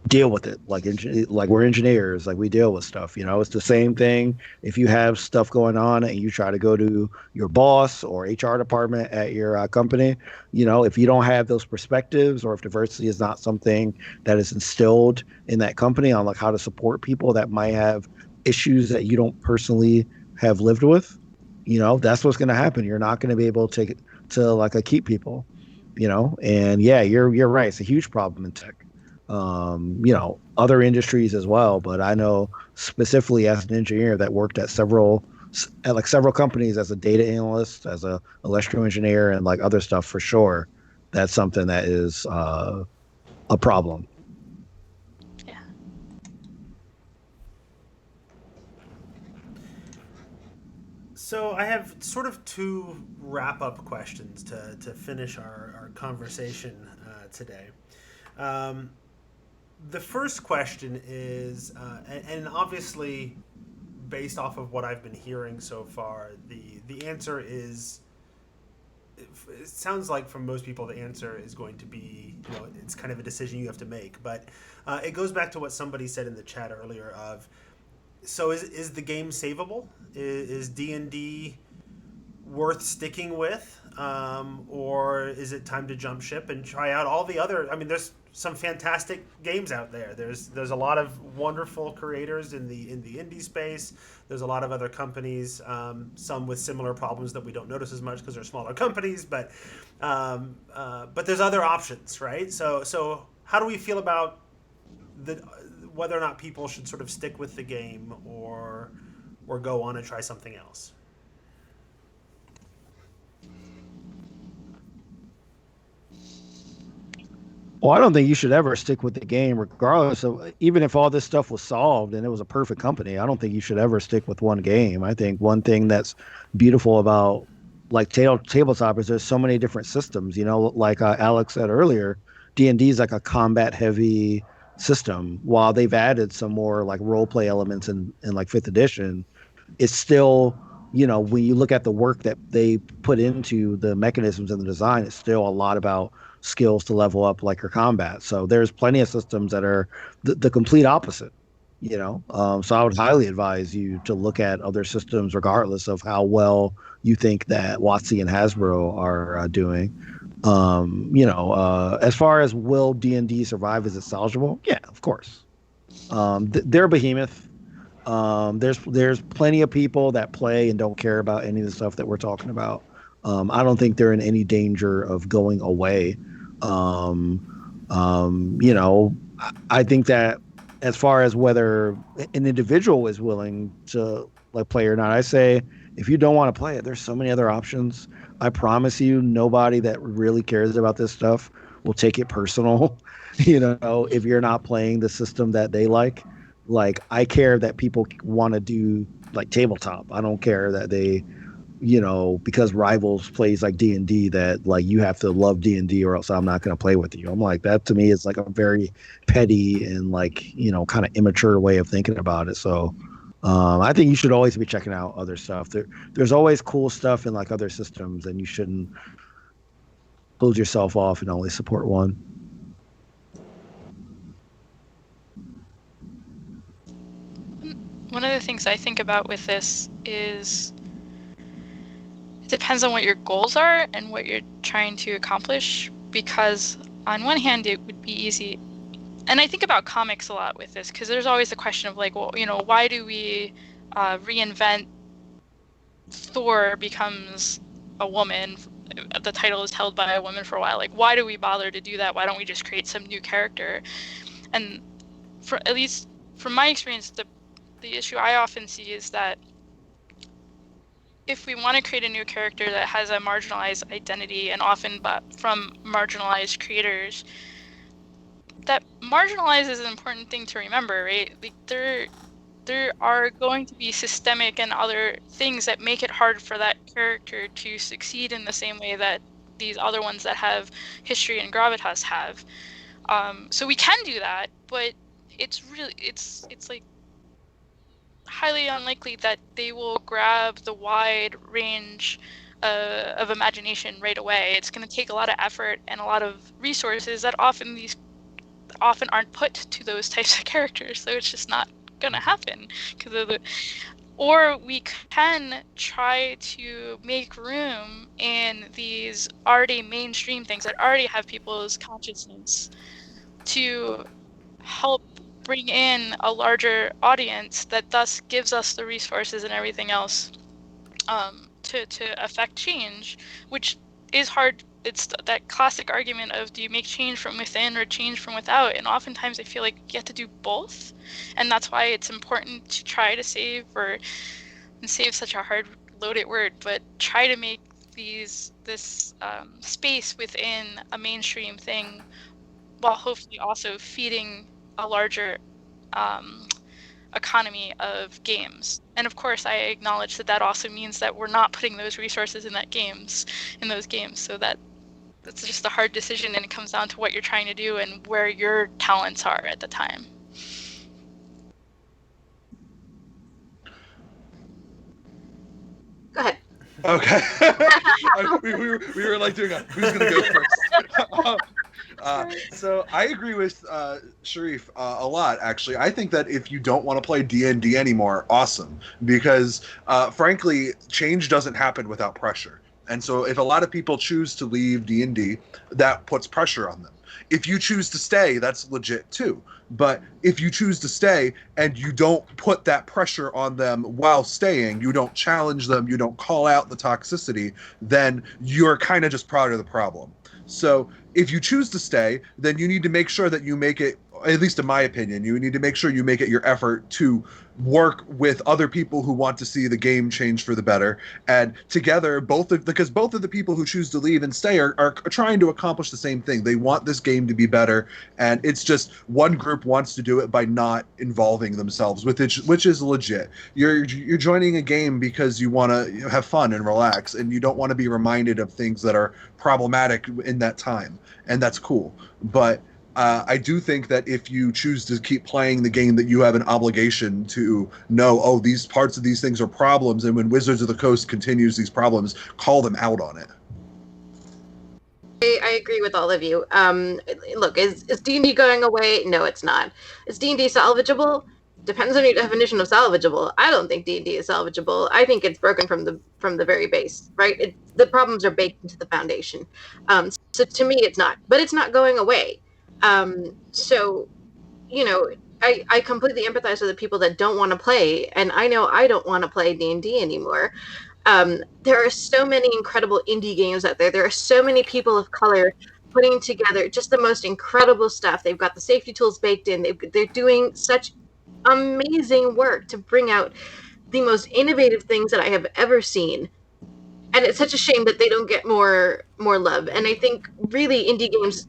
deal with it. Like we're engineers, like we deal with stuff. It's the same thing. If you have stuff going on and you try to go to your boss or HR department at your company, if you don't have those perspectives, or if diversity is not something that is instilled in that company on like how to support people that might have issues that you don't personally have lived with, that's what's going to happen. You're not going to be able to keep people, and yeah, you're right. It's a huge problem in tech. Other industries as well. But I know specifically as an engineer that worked at several companies as a data analyst, as a electrical engineer, and like other stuff for sure. That's something that is a problem. Yeah. So I have sort of two wrap-up questions to finish our conversation today. The first question is, and obviously, based off of what I've been hearing so far, the answer is. It sounds like from most people the answer is going to be, it's kind of a decision you have to make. But it goes back to what somebody said in the chat earlier of, so is the game savable? Is D&D worth sticking with? Or is it time to jump ship and try out all the other, there's some fantastic games out there. There's a lot of wonderful creators in the indie space. There's a lot of other companies, some with similar problems that we don't notice as much because they're smaller companies, but there's other options, right? So how do we feel about whether or not people should sort of stick with the game or go on and try something else? Well, I don't think you should ever stick with the game, regardless of even if all this stuff was solved and it was a perfect company. I don't think you should ever stick with one game. I think one thing that's beautiful about like tabletop is there's so many different systems. You know, like Alex said earlier, D&D is like a combat heavy system. While they've added some more like role play elements in like fifth edition, it's still, you know, when you look at the work that they put into the mechanisms and the design, it's still a lot about skills to level up like your combat. So there's plenty of systems that are the complete opposite, you know. So I would highly advise you to look at other systems regardless of how well you think that WotC and Hasbro are doing. As far as will D&D survive, is it salvageable? Yeah, of course. They're a behemoth. There's plenty of people that play and don't care about any of the stuff that we're talking about. I don't think they're in any danger of going away. I think that as far as whether an individual is willing to like play or not, I say if you don't want to play it, there's so many other options. I promise you, nobody that really cares about this stuff will take it personal. If you're not playing the system that they like. Like I care that people want to do like tabletop. I don't care that they, because Rivals plays like D&D, that like you have to love D&D or else I'm not going to play with you. I'm like, that to me is like a very petty and like, kind of immature way of thinking about it. So I think you should always be checking out other stuff. There's always cool stuff in like other systems, and you shouldn't close yourself off and only support one. One of the things I think about with this is it depends on what your goals are and what you're trying to accomplish, because on one hand it would be easy, and I think about comics a lot with this, because there's always the question of like, well, why do we reinvent Thor becomes a woman? The title is held by a woman for a while. Like, why do we bother to do that? Why don't we just create some new character? And at least from my experience, the issue I often see is that if we want to create a new character that has a marginalized identity, and often but from marginalized creators, that marginalized is an important thing to remember, right? Like there are going to be systemic and other things that make it hard for that character to succeed in the same way that these other ones that have history and gravitas have. So we can do that, but it's like highly unlikely that they will grab the wide range of imagination right away. It's going to take a lot of effort and a lot of resources that often aren't put to those types of characters. So it's just not going to happen. Or we can try to make room in these already mainstream things that already have people's consciousness to help bring in a larger audience that thus gives us the resources and everything else to affect change, which is hard. It's that classic argument of, do you make change from within or change from without? And oftentimes I feel like you have to do both, and that's why it's important to try to save such a hard loaded word, but try to make this space within a mainstream thing, while hopefully also feeding a larger economy of games. And of course, I acknowledge that also means that we're not putting those resources in those games. So that's just a hard decision, and it comes down to what you're trying to do and where your talents are at the time. Go ahead. Okay. we were like doing who's gonna go first. So I agree with Sharif a lot, actually. I think that if you don't want to play D&D anymore, awesome. Because frankly, change doesn't happen without pressure. And so if a lot of people choose to leave D&D, that puts pressure on them. If you choose to stay, that's legit too. But if you choose to stay and you don't put that pressure on them while staying, you don't challenge them, you don't call out the toxicity, then you're kind of just part of the problem. So if you choose to stay, then you need to make sure that you make it at least in my opinion, you need to make sure you make it your effort to work with other people who want to see the game change for the better, and together because both of the people who choose to leave and stay are trying to accomplish the same thing. They want this game to be better, and it's just one group wants to do it by not involving themselves with it, which is legit. You're joining a game because you want to have fun and relax, and you don't want to be reminded of things that are problematic in that time, and that's cool. But I do think that if you choose to keep playing the game, that you have an obligation to know, oh, these parts of these things are problems, and when Wizards of the Coast continues these problems, call them out on it. I agree with all of you. Look, is D&D going away? No, it's not. Is D&D salvageable? Depends on your definition of salvageable. I don't think D&D is salvageable. I think it's broken from the very base, right? The problems are baked into the foundation. So to me, it's not. But it's not going away. So, you know, I completely empathize with the people that don't want to play, and I know I don't want to play D&D anymore. There are so many incredible indie games out there. There are so many people of color putting together just the most incredible stuff. They've got the safety tools baked in. They're doing such amazing work to bring out the most innovative things that I have ever seen. And it's such a shame that they don't get more love. And I think really indie games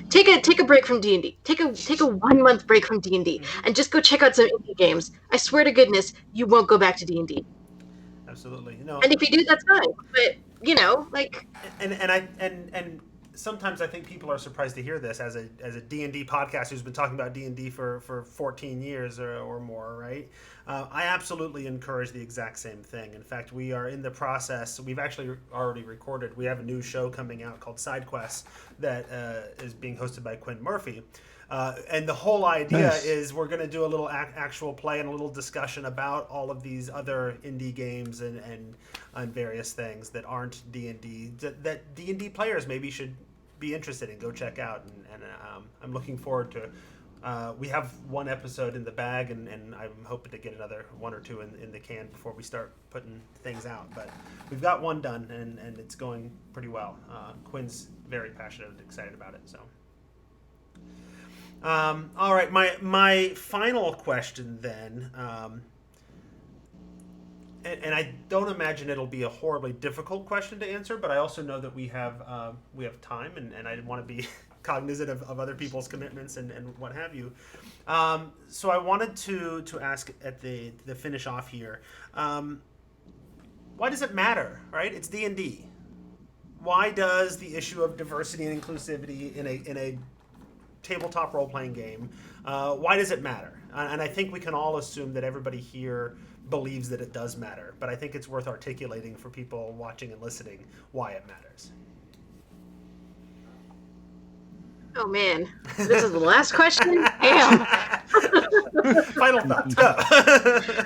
take a break from D&D. Take a 1 month break from D&D and just go check out some indie games. I swear to goodness, you won't go back to D&D. Absolutely. And if you do, that's fine. But and sometimes I think people are surprised to hear this as a D&D podcast who's been talking about D&D for 14 years or more, right? I absolutely encourage the exact same thing. In fact, we are in the process. We've actually already recorded. We have a new show coming out called Side Quests that is being hosted by Quinn Murphy. And the whole idea is we're going to do a little actual play and a little discussion about all of these other indie games and various things that aren't D&D, that D&D players maybe should be interested in. Go check out. And I'm looking forward to we have one episode in the bag, and I'm hoping to get another one or two in the can before we start putting things out. But we've got one done, and it's going pretty well. Quinn's very passionate and excited about it. So, all right, my final question then, and I don't imagine it'll be a horribly difficult question to answer, but I also know that we have time, and I didn't want to be cognizant of other people's commitments and what have you. So I wanted to ask at the finish off here, why does it matter, right? It's D&D. Why does the issue of diversity and inclusivity in a tabletop role-playing game, why does it matter? And I think we can all assume that everybody here believes that it does matter, but I think it's worth articulating for people watching and listening why it matters. Oh man, this is the last question? Damn. Final thoughts, go.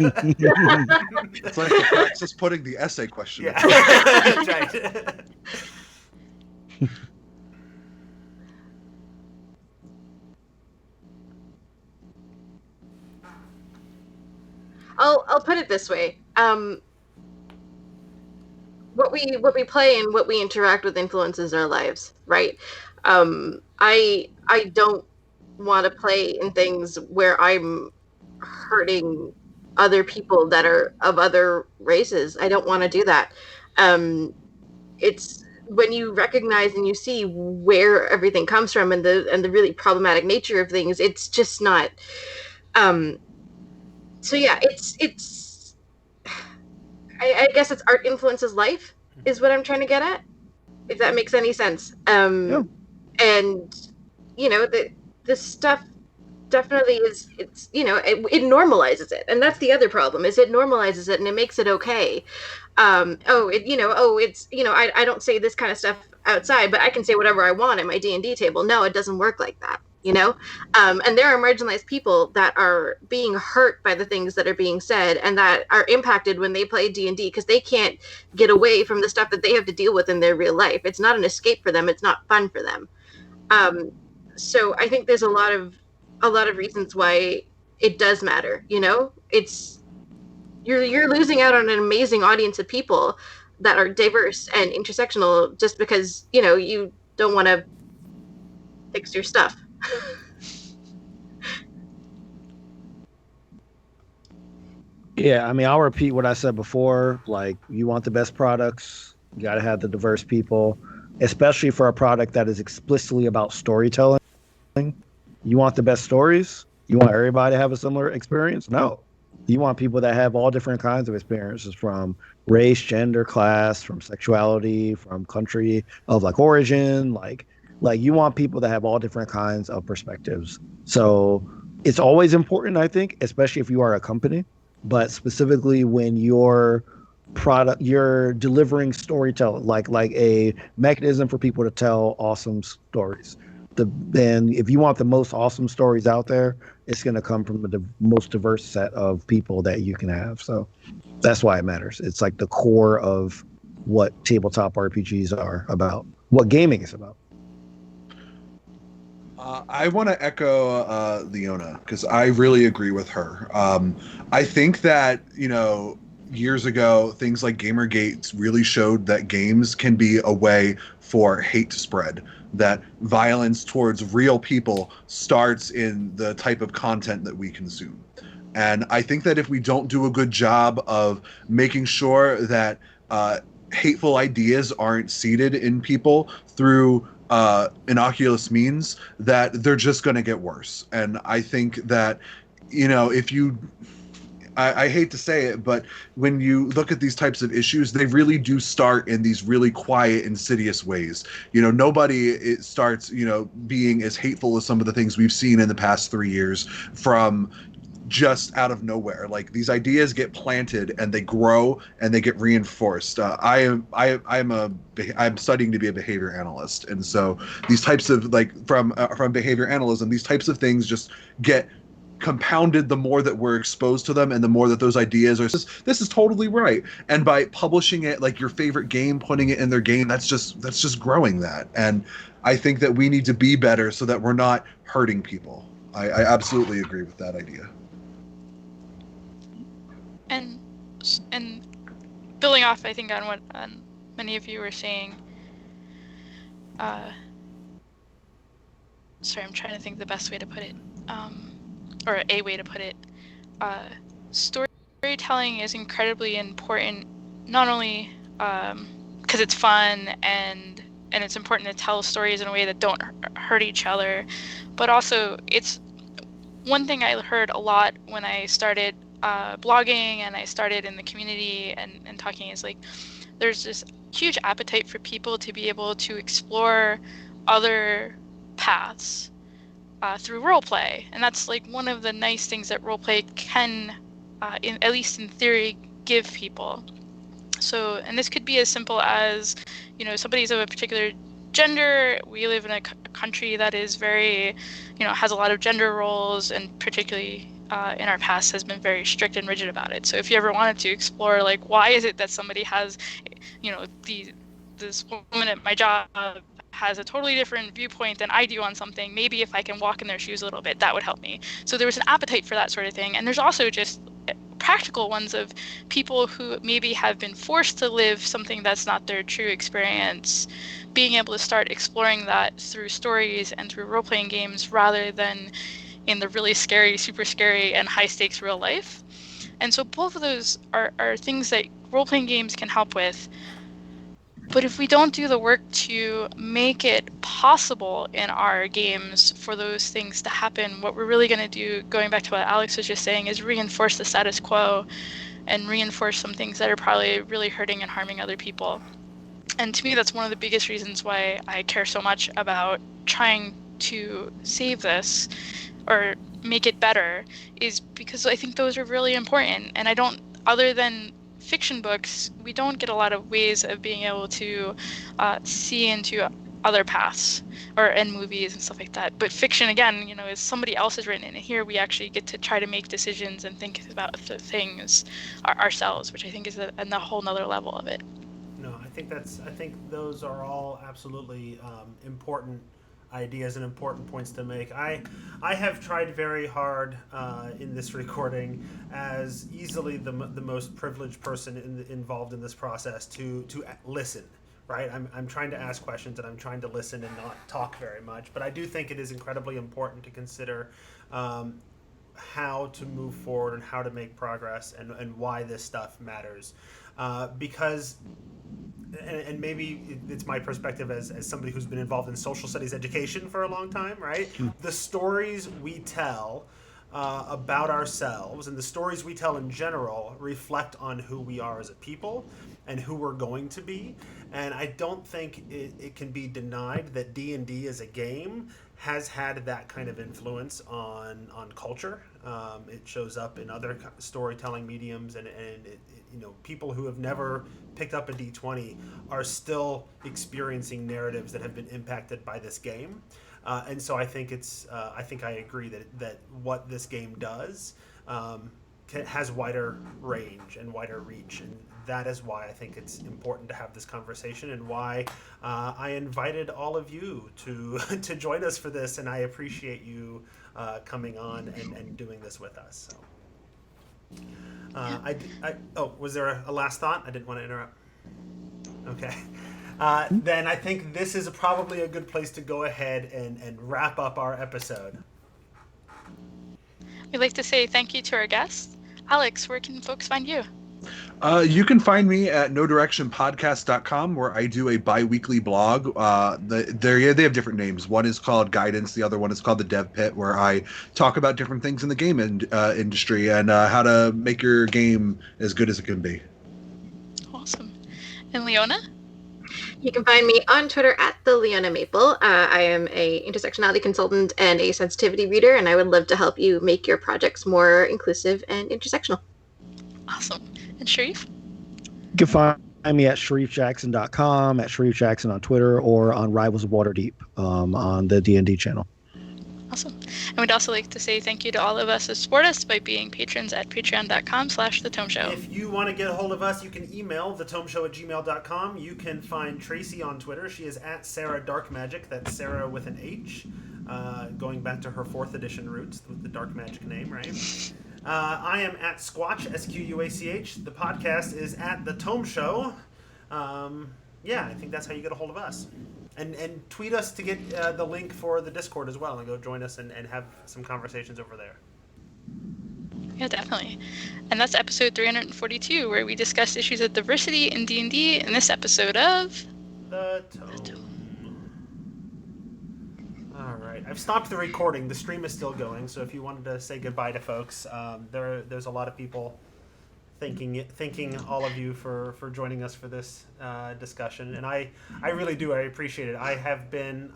It's like the practice putting the essay question. Yeah, that's right. I'll put it this way. What we play and what we interact with influences our lives, right? I don't want to play in things where I'm hurting other people that are of other races. I don't want to do that. It's when you recognize and you see where everything comes from and the really problematic nature of things, it's just not. So yeah, it's. I guess it's art influences life is what I'm trying to get at, if that makes any sense. Yeah. And this stuff definitely is. It's it normalizes it, and that's the other problem. Is it normalizes it and it makes it okay. I don't say this kind of stuff outside, but I can say whatever I want at my D&D table. No, it doesn't work like that. And there are marginalized people that are being hurt by the things that are being said and that are impacted when they play D&D because they can't get away from the stuff that they have to deal with in their real life. It's not an escape for them. It's not fun for them. So I think there's a lot of reasons why it does matter. It's you're losing out on an amazing audience of people that are diverse and intersectional just because you don't want to fix your stuff. Yeah, I mean, I'll repeat what I said before. Like, you want the best products, you got to have the diverse people, especially for a product that is explicitly about storytelling. You want the best stories? You want everybody to have a similar experience? No. You want people that have all different kinds of experiences from race, gender, class, from sexuality, from country of like origin, like you want people that have all different kinds of perspectives. So it's always important, I think, especially if you are a company, but specifically when you're delivering storytelling, like a mechanism for people to tell awesome stories. Then if you want the most awesome stories out there, it's going to come from the most diverse set of people that you can have. So that's why it matters. It's like the core of what tabletop RPGs are about, what gaming is about. I want to echo Leona because I really agree with her. I think that, years ago, things like Gamergate really showed that games can be a way for hate to spread, that violence towards real people starts in the type of content that we consume. And I think that if we don't do a good job of making sure that hateful ideas aren't seeded in people through innocuous means, that they're just going to get worse. And I think that, if you I hate to say it, but when you look at these types of issues, they really do start in these really quiet, insidious ways. Nobody starts, being as hateful as some of the things we've seen in the past 3 years from just out of nowhere. Like, these ideas get planted and they grow and they get reinforced. I'm studying to be a behavior analyst, and so these types of, like, from behavior analysis, these types of things just get compounded the more that we're exposed to them and the more that those ideas are, this is totally right. And by publishing it like your favorite game, putting it in their game, that's just growing that. And I think that we need to be better so that we're not hurting people. I absolutely agree with that idea. And building off, I think, on what many of you were saying, sorry, I'm trying to think the best way to put it, or a way to put it. Storytelling is incredibly important, not only because it's fun and it's important to tell stories in a way that don't hurt each other, but also it's one thing I heard a lot when I started blogging and I started in the community and talking is, like, there's this huge appetite for people to be able to explore other paths through roleplay. And that's, like, one of the nice things that roleplay can, at least in theory, give people. So, and this could be as simple as, somebody's of a particular gender. We live in a country that is very, has a lot of gender roles, and particularly in our past has been very strict and rigid about it. So if you ever wanted to explore, like, why is it that somebody has, this woman at my job has a totally different viewpoint than I do on something, maybe if I can walk in their shoes a little bit, that would help me. So there was an appetite for that sort of thing. And there's also just practical ones of people who maybe have been forced to live something that's not their true experience, being able to start exploring that through stories and through role-playing games rather than in the really scary, super scary, and high-stakes real life. And so both of those are things that role-playing games can help with. But if we don't do the work to make it possible in our games for those things to happen, what we're really going to do, going back to what Alex was just saying, is reinforce the status quo and reinforce some things that are probably really hurting and harming other people. And to me, that's one of the biggest reasons why I care so much about trying to save this or make it better, is because I think those are really important. And I don't, other than fiction books, we don't get a lot of ways of being able to see into other paths, or in movies and stuff like that. But fiction, again, is somebody else has written it, and here we actually get to try to make decisions and think about the things ourselves, which I think is a whole nother level of it. No, I think those are all absolutely important ideas and important points to make. I have tried very hard in this recording, as easily the most privileged person involved in this process, to listen, right? I'm trying to ask questions and I'm trying to listen and not talk very much. But I do think it is incredibly important to consider how to move forward and how to make progress and why this stuff matters. Because and maybe it's my perspective as somebody who's been involved in social studies education for a long time, right? The stories we tell about ourselves and the stories we tell in general reflect on who we are as a people and who we're going to be. And I don't think it can be denied that D&D as a game has had that kind of influence on culture. It shows up in other storytelling mediums, and people who have never picked up a D20 are still experiencing narratives that have been impacted by this game. And so I think I agree that what this game does has wider range and wider reach, and that is why I think it's important to have this conversation, and why I invited all of you to join us for this, and I appreciate you coming on and doing this with us. So, was there a last thought? I didn't want to interrupt. Okay. Then I think this is probably a good place to go ahead and wrap up our episode. We'd like to say thank you to our guests. Alex, where can folks find you? You can find me at nodirectionpodcast.com, where I do a bi-weekly blog. They have different names. One is called Guidance. The other one is called The Dev Pit, where I talk about different things in the game industry and how to make your game as good as it can be. Awesome. And Leona? You can find me on Twitter at the Leona Maple. I am a intersectionality consultant and a sensitivity reader, and I would love to help you make your projects more inclusive and intersectional. Awesome. And Sharif? You can find me at SharifJackson.com, at Sharif Jackson on Twitter, or on Rivals of Waterdeep on the D&D channel. Awesome. And we'd also like to say thank you to all of us who support us by being patrons at patreon.com/thetomeshow. If you want to get a hold of us, you can email thetomeshow@gmail.com. You can find Tracy on Twitter. She is at Sarah Dark Magic. That's Sarah with an H, going back to her 4th edition roots with the Dark Magic name, right? I am at Squatch, SQUACH. The podcast is at The Tome Show. I think that's how you get a hold of us. And tweet us to get the link for the Discord as well, and go join us and have some conversations over there. Yeah, definitely. And that's episode 342, where we discussed issues of diversity in D&D in this episode of The Tome. All right, I've stopped the recording. The stream is still going, so if you wanted to say goodbye to folks, there's a lot of people thanking all of you for joining us for this discussion, and I really do. I appreciate it. I have been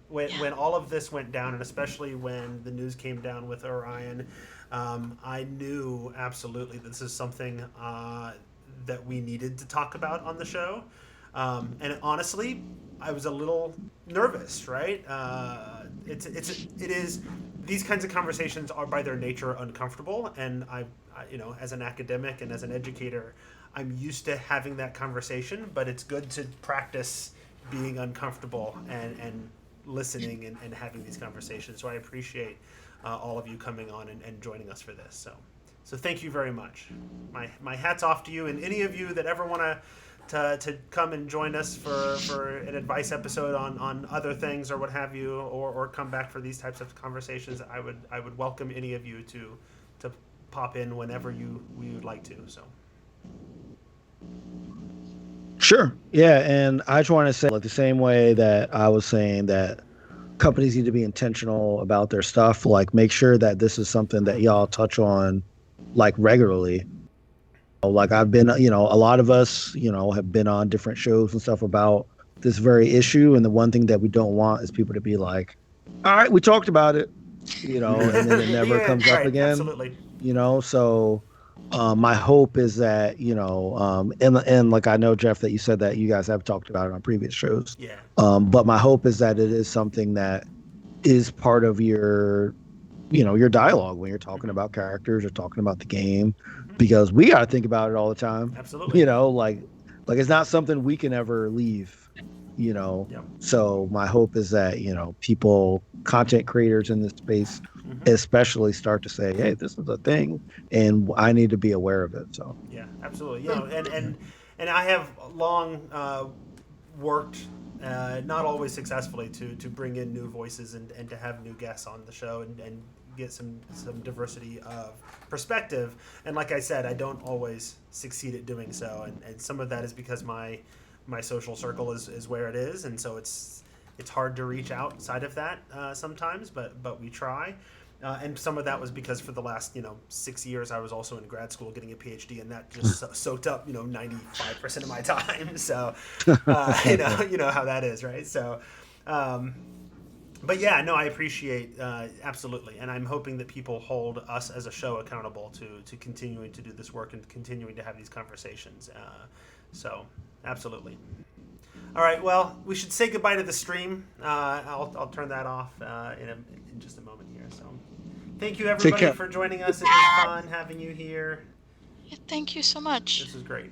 when all of this went down, and especially when the news came down with Orion, I knew absolutely this is something that we needed to talk about on the show. And honestly, I was a little nervous. Right? It is. These kinds of conversations are by their nature uncomfortable, and I as an academic and as an educator, I'm used to having that conversation, but it's good to practice being uncomfortable and listening and having these conversations. So I appreciate all of you coming on and joining us for this. So thank you very much. My hat's off to you, and any of you that ever want to come and join us for an advice episode on other things or what have you, or come back for these types of conversations, I would welcome any of you to pop in whenever you would like to. So Sure. Yeah, and I just want to say, like, the same way that I was saying that companies need to be intentional about their stuff, like, make sure that this is something that y'all touch on, like, regularly. Like, I've been, a lot of us, have been on different shows and stuff about this very issue, and the one thing that we don't want is people to be like, all right, we talked about it, and then it never comes up again. Absolutely. So my hope is that, and like, I know, Jeff, that you said that you guys have talked about it on previous shows. Yeah. But my hope is that it is something that is part of your dialogue when you're talking about characters or talking about the game, because we got to think about it all the time. Absolutely. Like it's not something we can ever leave, Yep. So my hope is that, people, content creators in this space, especially, start to say, hey, this is a thing and I need to be aware of it. So yeah, absolutely. And I have long worked, not always successfully, to bring in new voices and to have new guests on the show and get some diversity of perspective. And like I said, I don't always succeed at doing so, and some of that is because my social circle is where it is, and so it's hard to reach outside of that sometimes, but we try. And some of that was because for the last 6 years I was also in grad school getting a PhD, and that just soaked up 95% of my time. So you know how that is, right? So, but yeah, no, I appreciate absolutely, and I'm hoping that people hold us as a show accountable to continuing to do this work and continuing to have these conversations. So absolutely. All right, well, we should say goodbye to the stream. I'll turn that off in just a moment here. So, thank you everybody for joining us. It was fun having you here. Yeah, thank you so much. This was great.